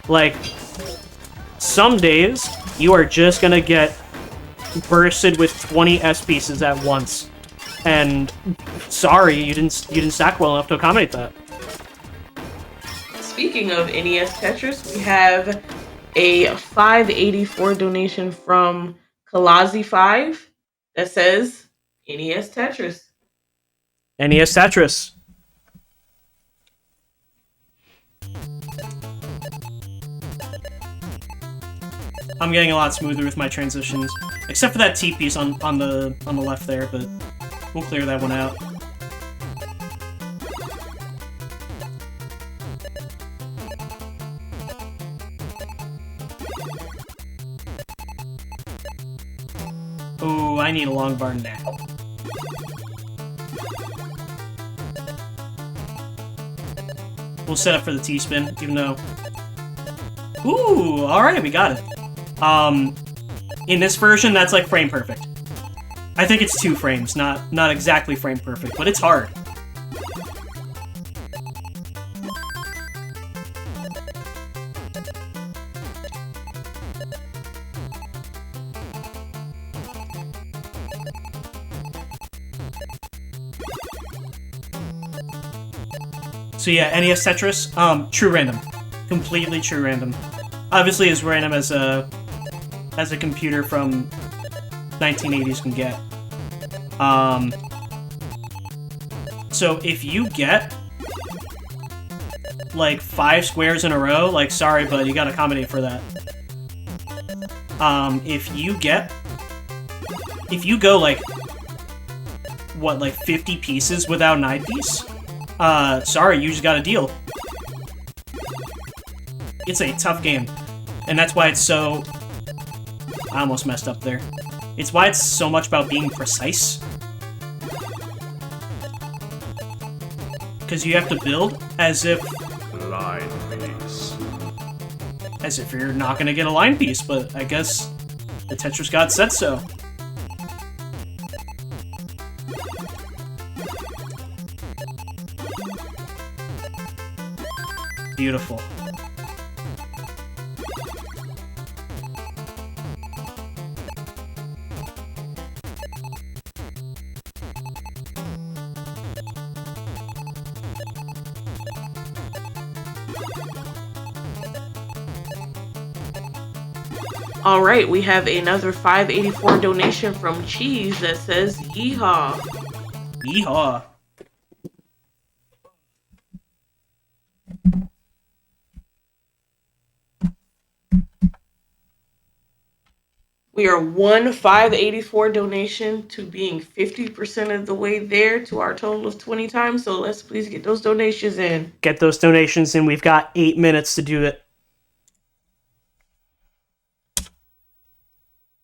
S1: Like, some days, you are just gonna get bursted with 20 S pieces at once. And sorry, you didn't stack well enough to accommodate that.
S2: Speaking of NES Tetris, we have a 584 donation from Kalazi5 that says NES Tetris.
S1: NES Tetris. I'm getting a lot smoother with my transitions, except for that T piece on the left there, but we'll clear that one out. Oh, I need a long bar now. We'll set up for the T-spin, even though... Ooh, alright, we got it. In this version, that's like frame perfect. I think it's 2 frames, not exactly frame perfect, but it's hard. So yeah, NES Tetris, true random. Completely true random. Obviously as random as a computer from 1980s can get. So if you get like 5 squares in a row, like sorry bud, you gotta accommodate for that. If you go like what, like 50 pieces without an eyepiece, sorry, you just gotta deal. It's a tough game, and that's why it's so... I almost messed up there. It's why it's so much about being precise. Because you have to build as if...
S3: Line piece.
S1: As if you're not gonna get a line piece, but I guess the Tetris god said so. Beautiful.
S2: All right, we have another 584 donation from Cheese that says yeehaw.
S1: Yeehaw.
S2: We are one 584 donation to being 50% of the way there to our total of 20 times. So let's please get those donations in.
S1: Get those donations in. We've got 8 minutes to do it.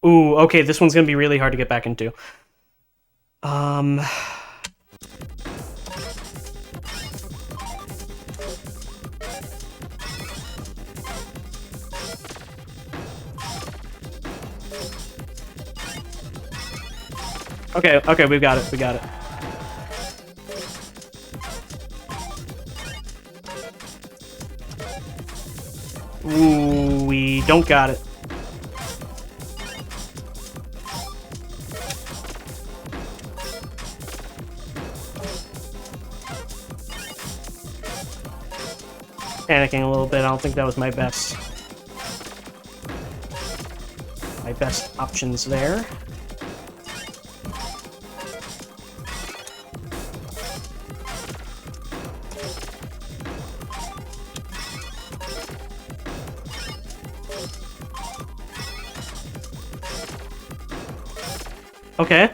S1: Ooh, okay, this one's gonna be really hard to get back into. Okay, we got it. Ooh, we don't got it. panicking a little bit. I don't think that was my best options there. Okay.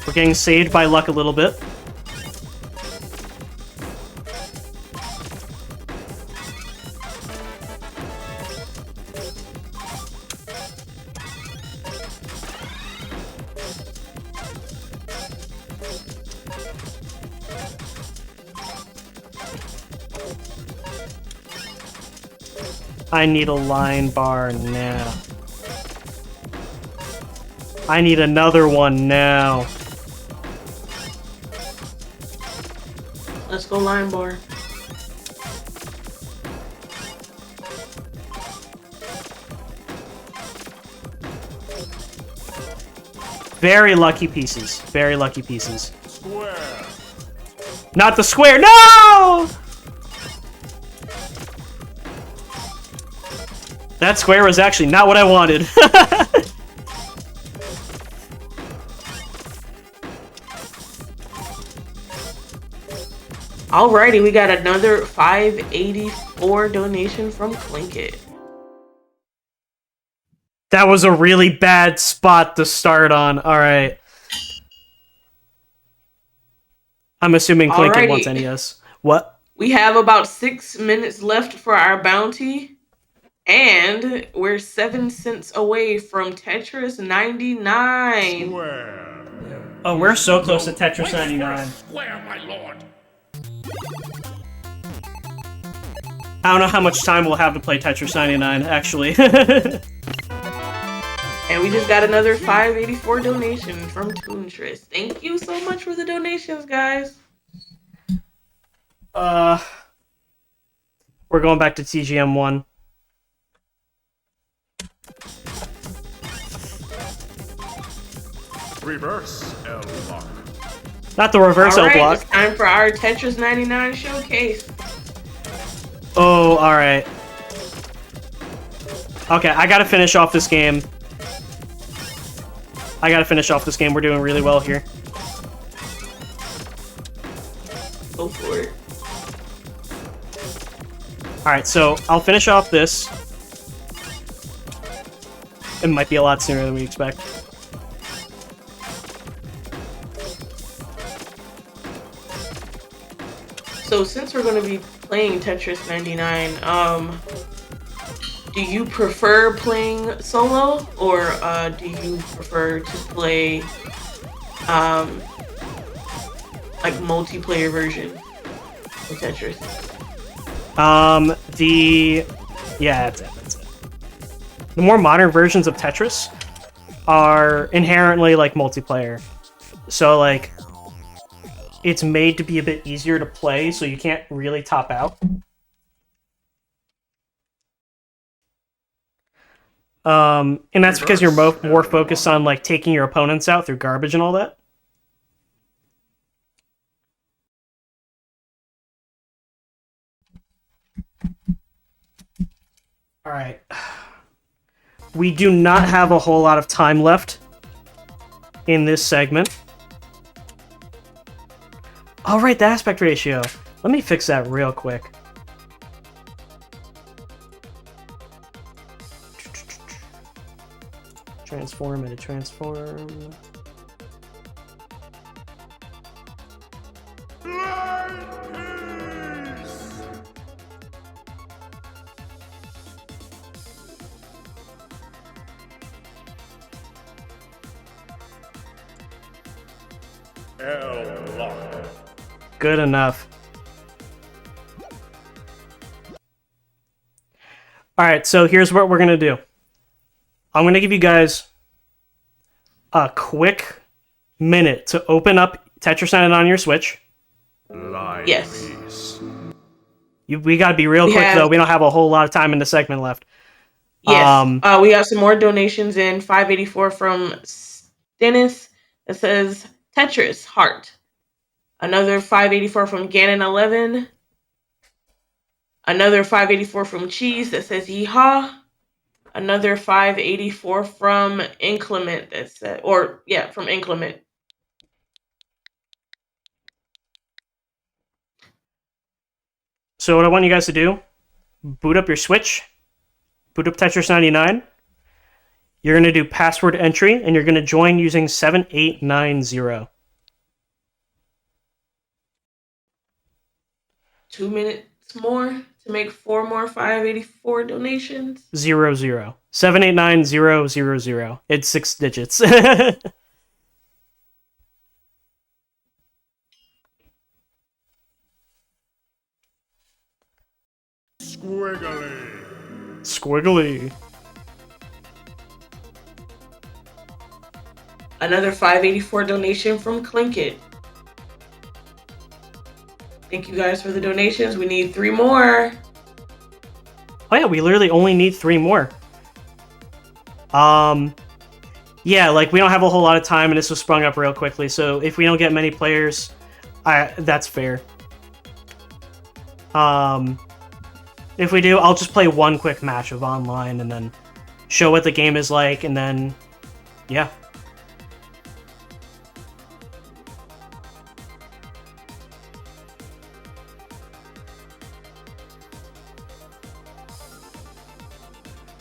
S1: We're getting saved by luck a little bit. I need a line bar now. I need another one now.
S2: Let's go line bar.
S1: Very lucky pieces. Very lucky pieces.
S3: Square.
S1: Not the square. No! That square was actually not what I wanted.
S2: Alrighty, we got another 584 donation from Clinkit.
S1: That was a really bad spot to start on. Alright. I'm assuming Clinkit
S2: Alrighty.
S1: wants NES. What?
S2: We have about 6 minutes left for our bounty. And we're 7 cents away from Tetris 99.
S3: Square.
S1: Oh, we're so close to Tetris 99.
S3: Square, my lord.
S1: I don't know how much time we'll have to play Tetris 99, actually.
S2: And we just got another 584 donation from Toontress. Thank you so much for the donations, guys.
S1: We're going back to TGM1.
S3: Reverse L lock.
S1: Not the reverse L
S2: Alright,
S1: block.
S2: it's time for our Tetris 99 showcase.
S1: Oh, alright. Okay, I gotta finish off this game. We're doing really well here.
S2: Go for it.
S1: Alright, so I'll finish off this. It might be a lot sooner than we expect.
S2: So since we're going to be playing Tetris 99, do you prefer playing solo, or do you prefer to play like multiplayer version of Tetris?
S1: Yeah, that's it. The more modern versions of Tetris are inherently like multiplayer. So like it's made to be a bit easier to play, so you can't really top out. And that's because you're more focused on like taking your opponents out through garbage and all that. All right. We do not have a whole lot of time left in this segment. All right, the aspect ratio. Let me fix that real quick. Transform into transform.
S3: L lock.
S1: Good enough. Alright, so here's what we're going to do. I'm going to give you guys a quick minute to open up Tetris 99 on your Switch.
S3: Line
S2: Yes.
S3: piece.
S1: We got to be real quick, though. We don't have a whole lot of time in the segment left.
S2: Yes. We have some more donations in. 584 from Dennis. It says Tetris Heart. Another 584 from Gannon11. Another 584 from Cheese that says yeehaw. Another 584 from Inclement that said, from Inclement.
S1: So what I want you guys to do, boot up your Switch, boot up Tetris 99. You're going to do password entry, and you're going to join using 7890.
S2: 2 minutes more to make 4 more 584 donations.
S1: 00. 789000. It's 6 digits.
S3: Squiggly.
S1: Squiggly.
S2: Another 584 donation from Clinkit. Thank you guys for the donations. We need 3 more.
S1: Oh yeah, we literally only need 3 more. Yeah, like we don't have a whole lot of time, and this was sprung up real quickly. So if we don't get many players, that's fair. If we do, I'll just play one quick match of online and then show what the game is like, and then yeah.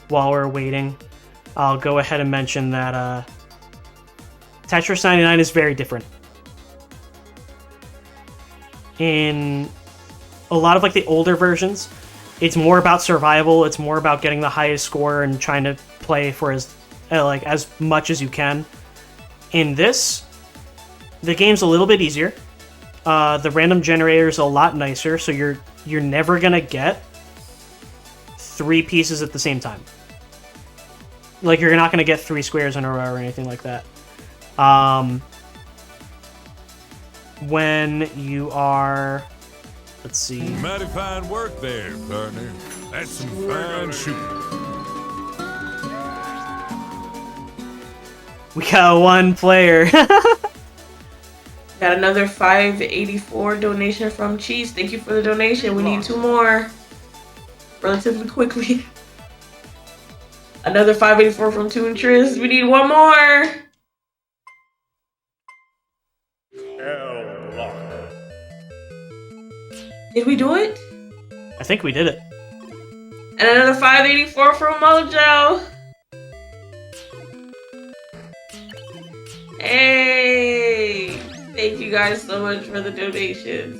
S1: While we're waiting, I'll go ahead and mention that Tetris 99 is very different. In a lot of like the older versions, it's more about survival, it's more about getting the highest score and trying to play for as much as you can. In this, the game's a little bit easier. The random generator is a lot nicer, so you're never gonna get 3 pieces at the same time. Like, you're not going to get 3 squares in a row or anything like that. When you are... Let's see.
S4: Mighty fine work there, partner. That's some fine shooting.
S1: We got 1 player.
S2: Got another 584 donation from Cheese. Thank you for the donation. We need 2 more. Relatively quickly. Another 584 from Toon Tris. We need 1 more.
S3: L-Block.
S2: Did we do it?
S1: I think we did it.
S2: And another 584 from Mojo. Hey! Thank you guys so much for the donations.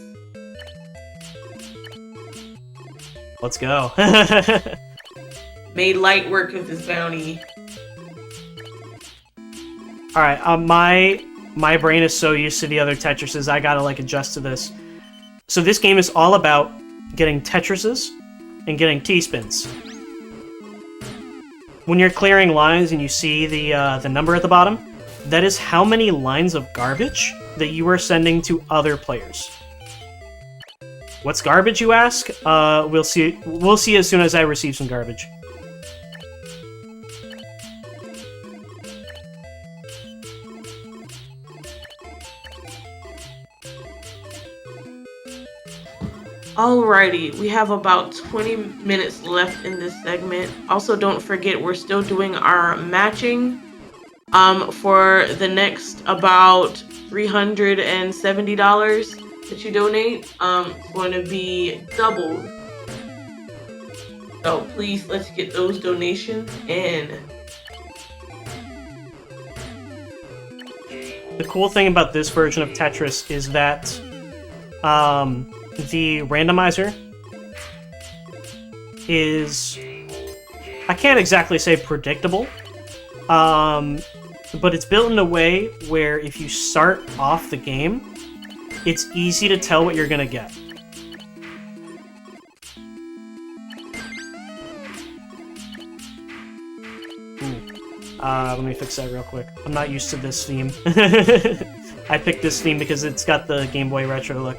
S1: Let's go.
S2: Made light work with this bounty.
S1: Alright, my brain is so used to the other Tetrises, I gotta like adjust to this. So this game is all about getting Tetrises and getting T-spins. When you're clearing lines and you see the number at the bottom, that is how many lines of garbage that you are sending to other players. What's garbage, you ask? We'll see as soon as I receive some garbage.
S2: Alrighty, we have about 20 minutes left in this segment. Also, don't forget we're still doing our matching for the next about $370 that you donate. It's going to be doubled. So please, let's get those donations in.
S1: The cool thing about this version of Tetris is that the randomizer is, I can't exactly say predictable, but it's built in a way where if you start off the game, it's easy to tell what you're gonna get. Let me fix that real quick. I'm not used to this theme. I picked this theme because it's got the Game Boy Retro look.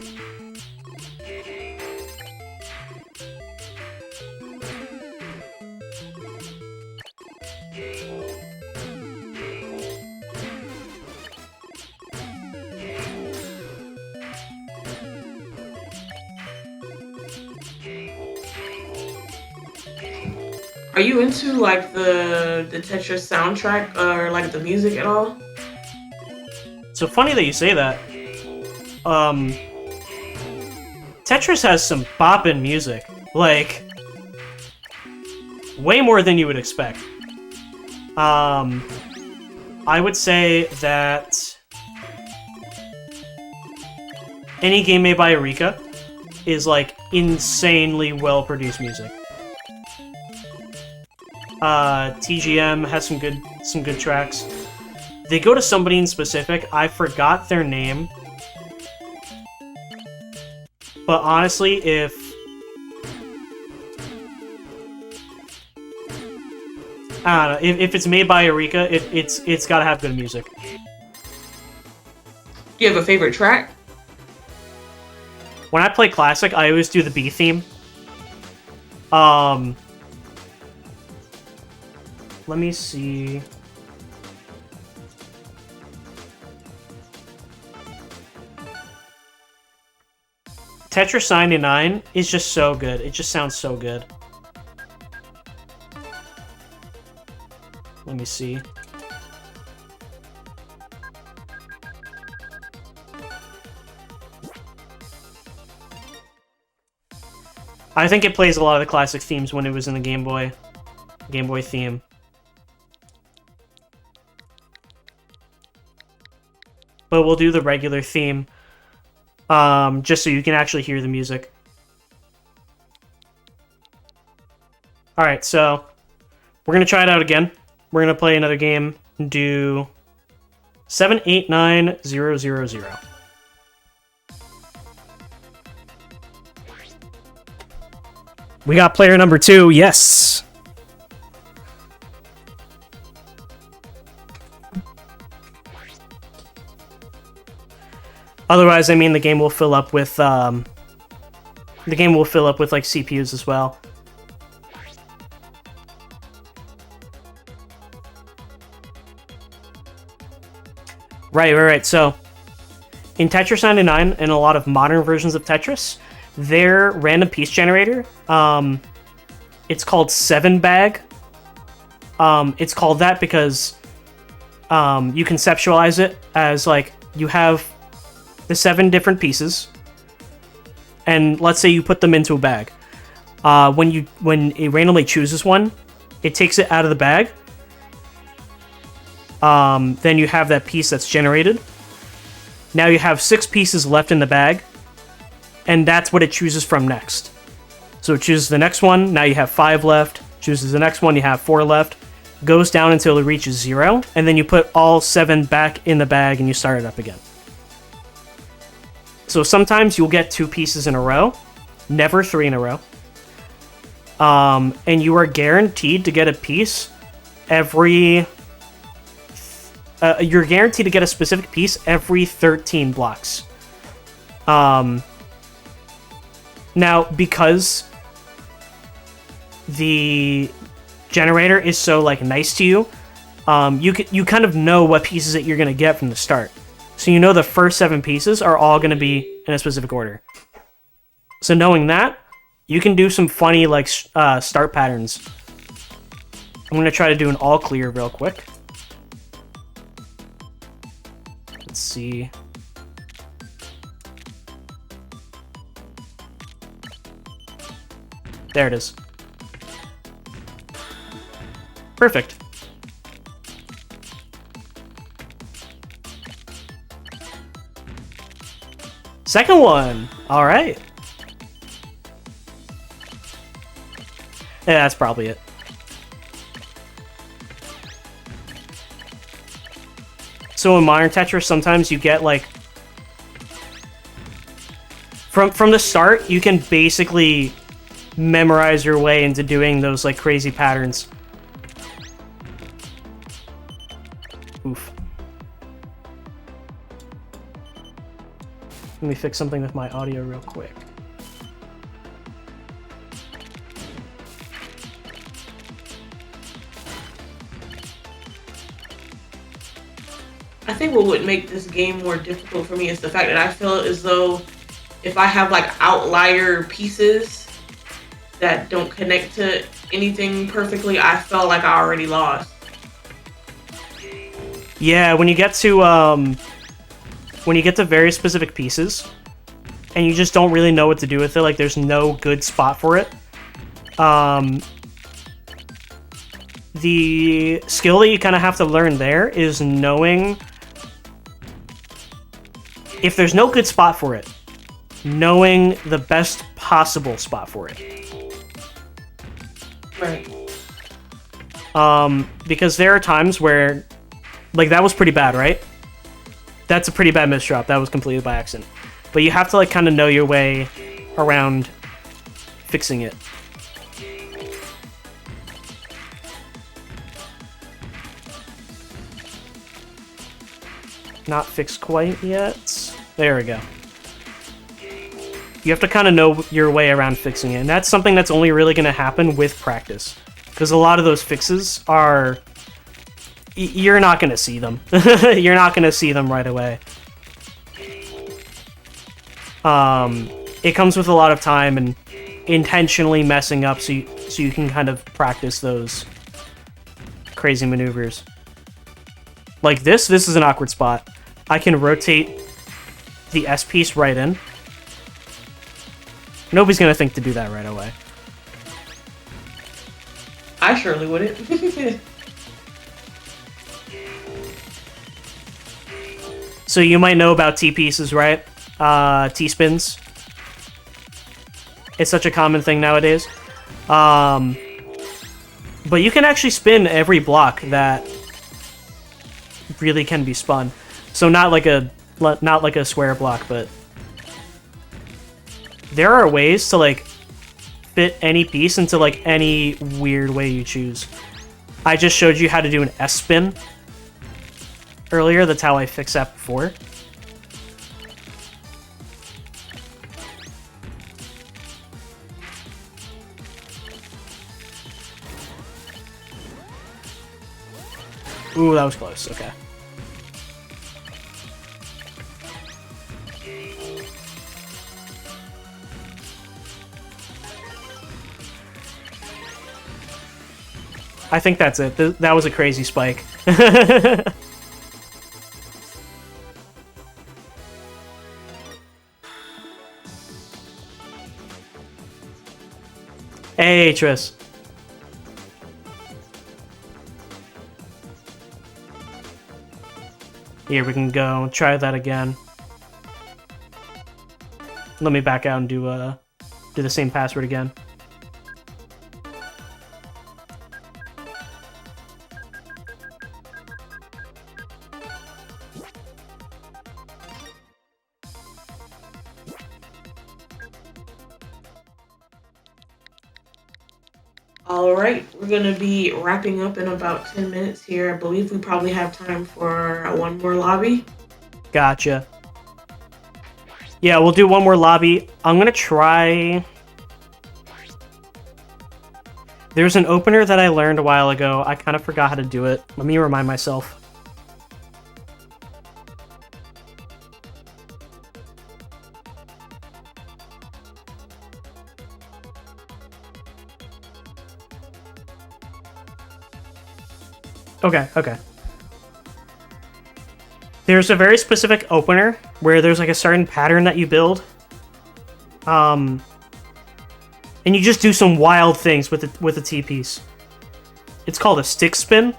S2: Are you into like the Tetris soundtrack or like the music at all?
S1: So funny that you say that. Tetris has some boppin' music. Like, way more than you would expect. I would say that any game made by Eureka is like insanely well-produced music. TGM has some good tracks. They go to somebody in specific. I forgot their name. But honestly, if I don't know, if it's made by Eureka, it's gotta have good music.
S2: Do you have a favorite track?
S1: When I play Classic, I always do the B theme. Let me see. Tetris 99 is just so good. It just sounds so good. Let me see. I think it plays a lot of the classic themes when it was in the Game Boy theme. But we'll do the regular theme, just so you can actually hear the music. Alright, so we're going to try it out again. We're going to play another game and do 789000. We got player number 2, yes! Otherwise, I mean, the game will fill up with like CPUs as well. Right. So, in Tetris 99 and a lot of modern versions of Tetris, their random piece generator, it's called 7-bag. It's called that because you conceptualize it as like you have the 7 different pieces, and let's say you put them into a bag. When it randomly chooses one, it takes it out of the bag. Then you have that piece that's generated. Now you have 6 pieces left in the bag, and that's what it chooses from next. So it chooses the next one, now you have 5 left, chooses the next one, you have 4 left, goes down until it reaches 0, and then you put all 7 back in the bag and you start it up again. So sometimes you'll get 2 pieces in a row, never 3 in a row. And you are guaranteed to get a piece every... you're guaranteed to get a specific piece every 13 blocks. Now, because the generator is so like nice to you, you kind of know what pieces that you're gonna get from the start. So you know the first 7 pieces are all gonna be in a specific order. So knowing that, you can do some funny like start patterns. I'm gonna try to do an all clear real quick. Let's see. There it is. Perfect. Second one. All right. Yeah, that's probably it. So in modern Tetris, sometimes you get like from the start, you can basically memorize your way into doing those like crazy patterns. Oof. Let me fix something with my audio real quick.
S2: I think what would make this game more difficult for me is the fact that I feel as though if I have like outlier pieces that don't connect to anything perfectly, I felt like I already lost.
S1: Yeah, when you get to very specific pieces, and you just don't really know what to do with it, like there's no good spot for it. The skill that you kind of have to learn there is knowing if there's no good spot for it, knowing the best possible spot for it.
S2: Right.
S1: Because there are times where, like, that was pretty bad, right? That's a pretty bad misdrop. That was completed by accident. But you have to, like, kind of know your way around fixing it. Not fixed quite yet. There we go. You have to kind of know your way around fixing it, and that's something that's only really going to happen with practice. Because a lot of those fixes are... you're not going to see them. You're not going to see them right away. It comes with a lot of time and intentionally messing up so you can kind of practice those crazy maneuvers. Like this is an awkward spot. I can rotate the S piece right in. Nobody's gonna think to do that right away.
S2: I surely wouldn't.
S1: So you might know about T-pieces, right? T-spins. It's such a common thing nowadays. But you can actually spin every block that really can be spun. So not like a square block, but there are ways to like fit any piece into like any weird way you choose. I just showed you how to do an S spin earlier. That's how I fixed that before. Ooh, that was close. Okay. I think that's it. That was a crazy spike. Hey, Tris. Here, we can go try that again. Let me back out and do the same password again.
S2: All right, we're gonna be wrapping up in about 10 minutes here. I believe we probably have time for one more lobby.
S1: Gotcha. Yeah, we'll do one more lobby. I'm gonna try... There's an opener that I learned a while ago. I kind of forgot how to do it. Let me remind myself. Okay. There's a very specific opener where there's like a certain pattern that you build. And you just do some wild things with a T-piece. It's called a stick spin.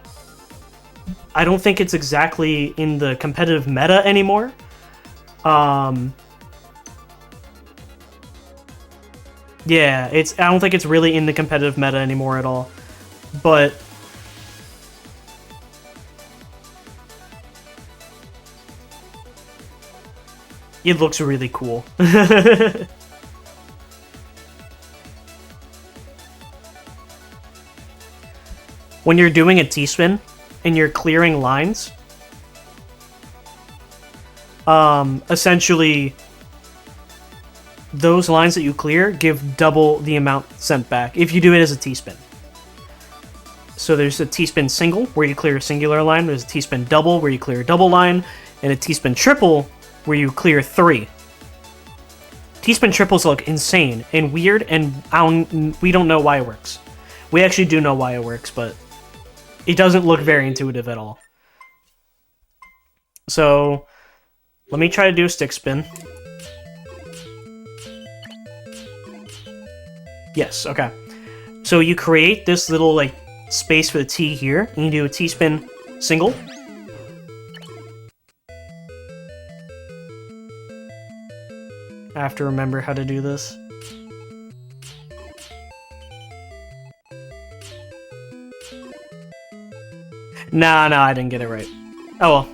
S1: I don't think it's exactly in the competitive meta anymore. Yeah, I don't think it's really in the competitive meta anymore at all. But it looks really cool. When you're doing a T-spin and you're clearing lines, essentially those lines that you clear give double the amount sent back if you do it as a T-spin. So there's a T-spin single where you clear a singular line, there's a T-spin double where you clear a double line, and a T-spin triple where you clear 3. T-spin triples look insane and weird, and we don't know why it works. We actually do know why it works, but it doesn't look very intuitive at all. So, let me try to do a stick spin. Yes, okay. So you create this little, like, space for the T here, and you do a T-spin single. I have to remember how to do this. No, I didn't get it right. Oh well.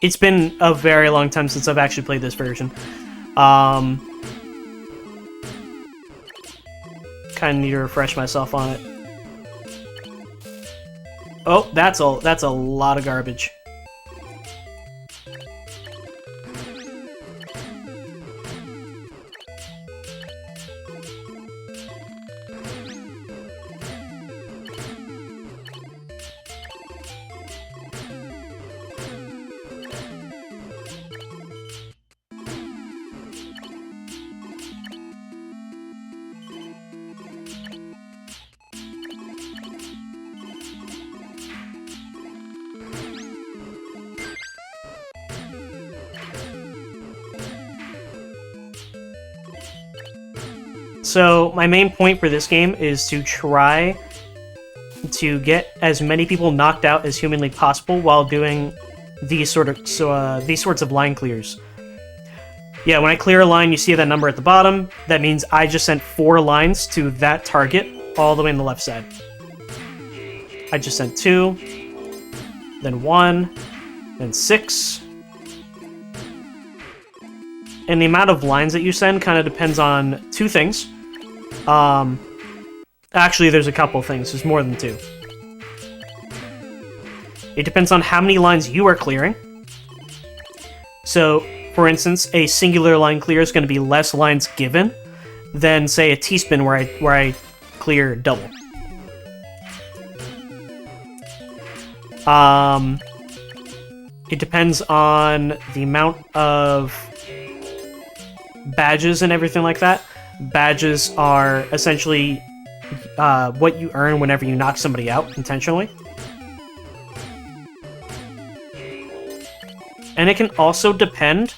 S1: It's been a very long time since I've actually played this version. Kind of need to refresh myself on it. Oh, that's a lot of garbage. So, my main point for this game is to try to get as many people knocked out as humanly possible while doing these sorts of line clears. Yeah, when I clear a line, you see that number at the bottom. That means I just sent 4 lines to that target all the way on the left side. I just sent 2, then 1, then 6. And the amount of lines that you send kind of depends on 2 things. Actually, there's a couple things. There's more than 2. It depends on how many lines you are clearing. So, for instance, a singular line clear is going to be less lines given than, say, a T-spin where I clear double. It depends on the amount of badges and everything like that. Badges are essentially what you earn whenever you knock somebody out intentionally. And it can also depend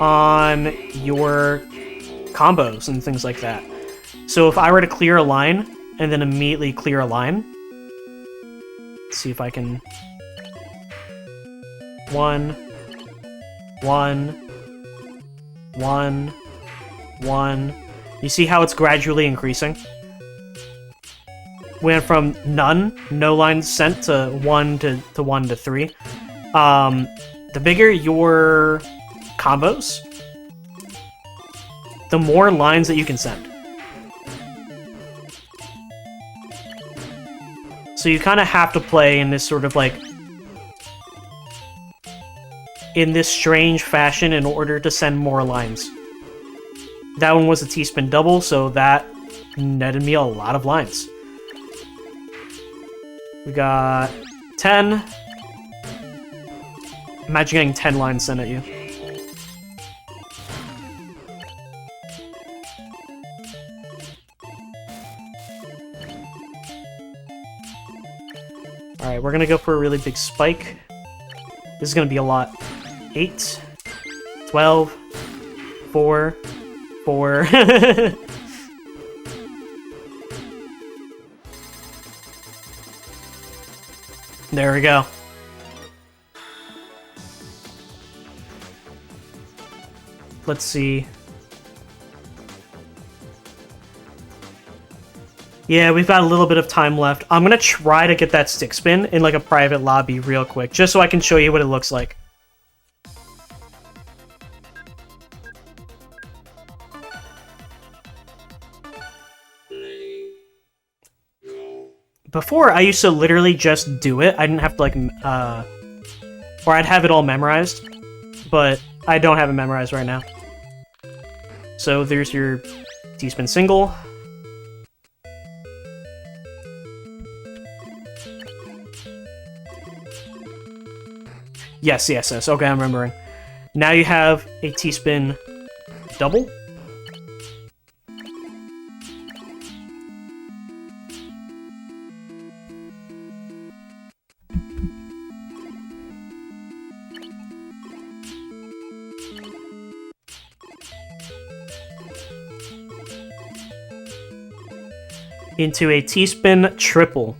S1: on your combos and things like that. So if I were to clear a line and then immediately clear a line, let's see if I can... 1, 1, 1, 1. You see how it's gradually increasing? Went from none, no lines sent, to 1 to 1 to 3. The bigger your combos, the more lines that you can send. So you kind of have to play in this sort of like... in this strange fashion in order to send more lines. That one was a T-spin double, so that netted me a lot of lines. We got 10. Imagine getting 10 lines sent at you. Alright, we're gonna go for a really big spike. This is gonna be a lot. 8, 12, 4, 4. There we go. Let's see. Yeah, we've got a little bit of time left. I'm gonna try to get that stick spin in like a private lobby real quick, just so I can show you what it looks like. Before, I used to literally just do it. I didn't have to, like, or I'd have it all memorized, but I don't have it memorized right now. So there's your T-spin single. Yes. Okay, I'm remembering. Now you have a T-spin double. Into a T-spin triple.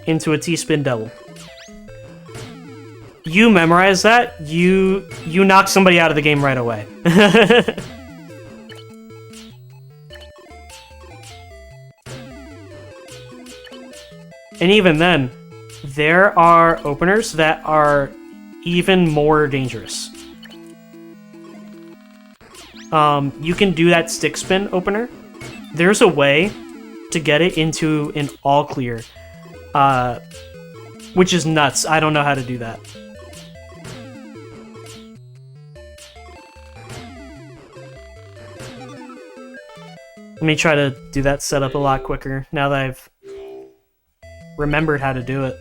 S1: Into a T-spin double. You memorize that, you knock somebody out of the game right away. And even then, there are openers that are even more dangerous. You can do that stick spin opener. There's a way to get it into an all clear, which is nuts. I don't know how to do that. Let me try to do that setup a lot quicker now that I've remembered how to do it.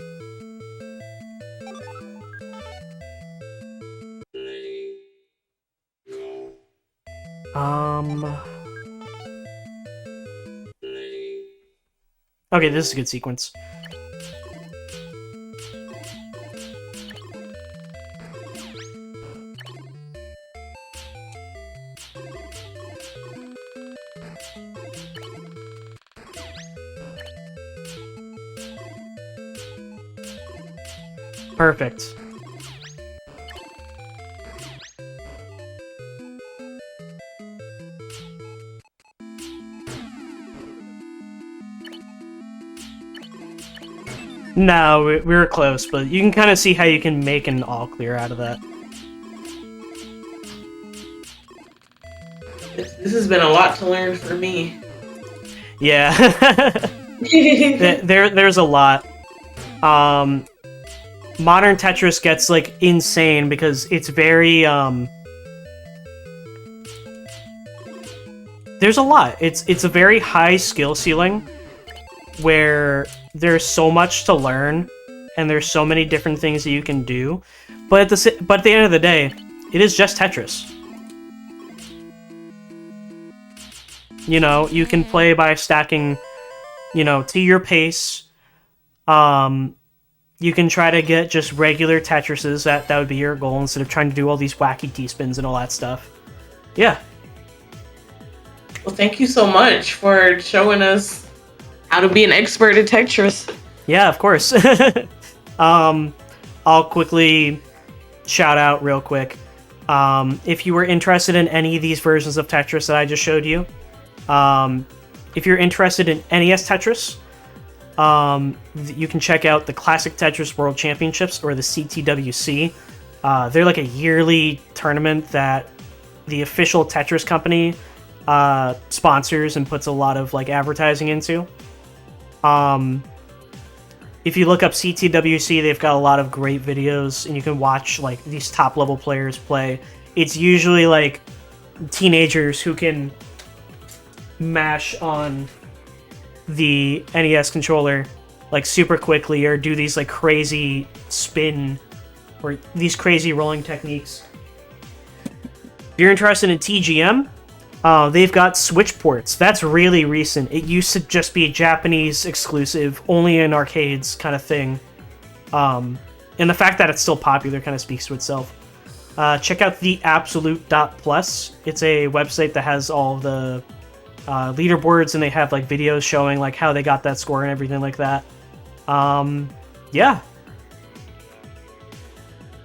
S1: Okay, this is a good sequence. Perfect. No, we were close, but you can kind of see how you can make an all clear out of that.
S2: This has been a lot to learn for me.
S1: Yeah. There's a lot. Modern Tetris gets like insane because it's very there's a lot. It's a very high skill ceiling where there's so much to learn and there's so many different things that you can do. But at the end of the day, it is just Tetris. You know, you can play by stacking, you know, to your pace. You can try to get just regular Tetrises. That would be your goal instead of trying to do all these wacky T-spins and all that stuff. Yeah.
S2: Well, thank you so much for showing us how to be an expert at Tetris.
S1: Yeah, of course. I'll quickly shout out real quick. If you were interested in any of these versions of Tetris that I just showed you, if you're interested in NES Tetris, you can check out the Classic Tetris World Championships, or the CTWC. They're like a yearly tournament that the official Tetris company sponsors and puts a lot of like advertising into. If you look up CTWC, they've got a lot of great videos, and you can watch like these top level players play. It's usually like teenagers who can mash on the NES controller like super quickly, or do these like crazy spin or these crazy rolling techniques. If you're interested in TGM, they've got Switch ports. That's really recent. It used to just be Japanese exclusive, only in arcades kind of thing. And the fact that it's still popular kind of speaks to itself. Check out the Absolute.plus. It's a website that has all the leaderboards, and they have like videos showing like how they got that score and everything like that. Yeah.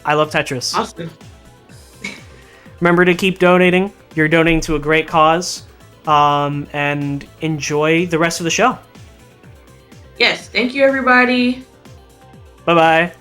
S1: I love Tetris.
S2: Awesome.
S1: Remember to keep donating. You're donating to a great cause. And enjoy the rest of the show.
S2: Yes, thank you everybody.
S1: Bye-bye.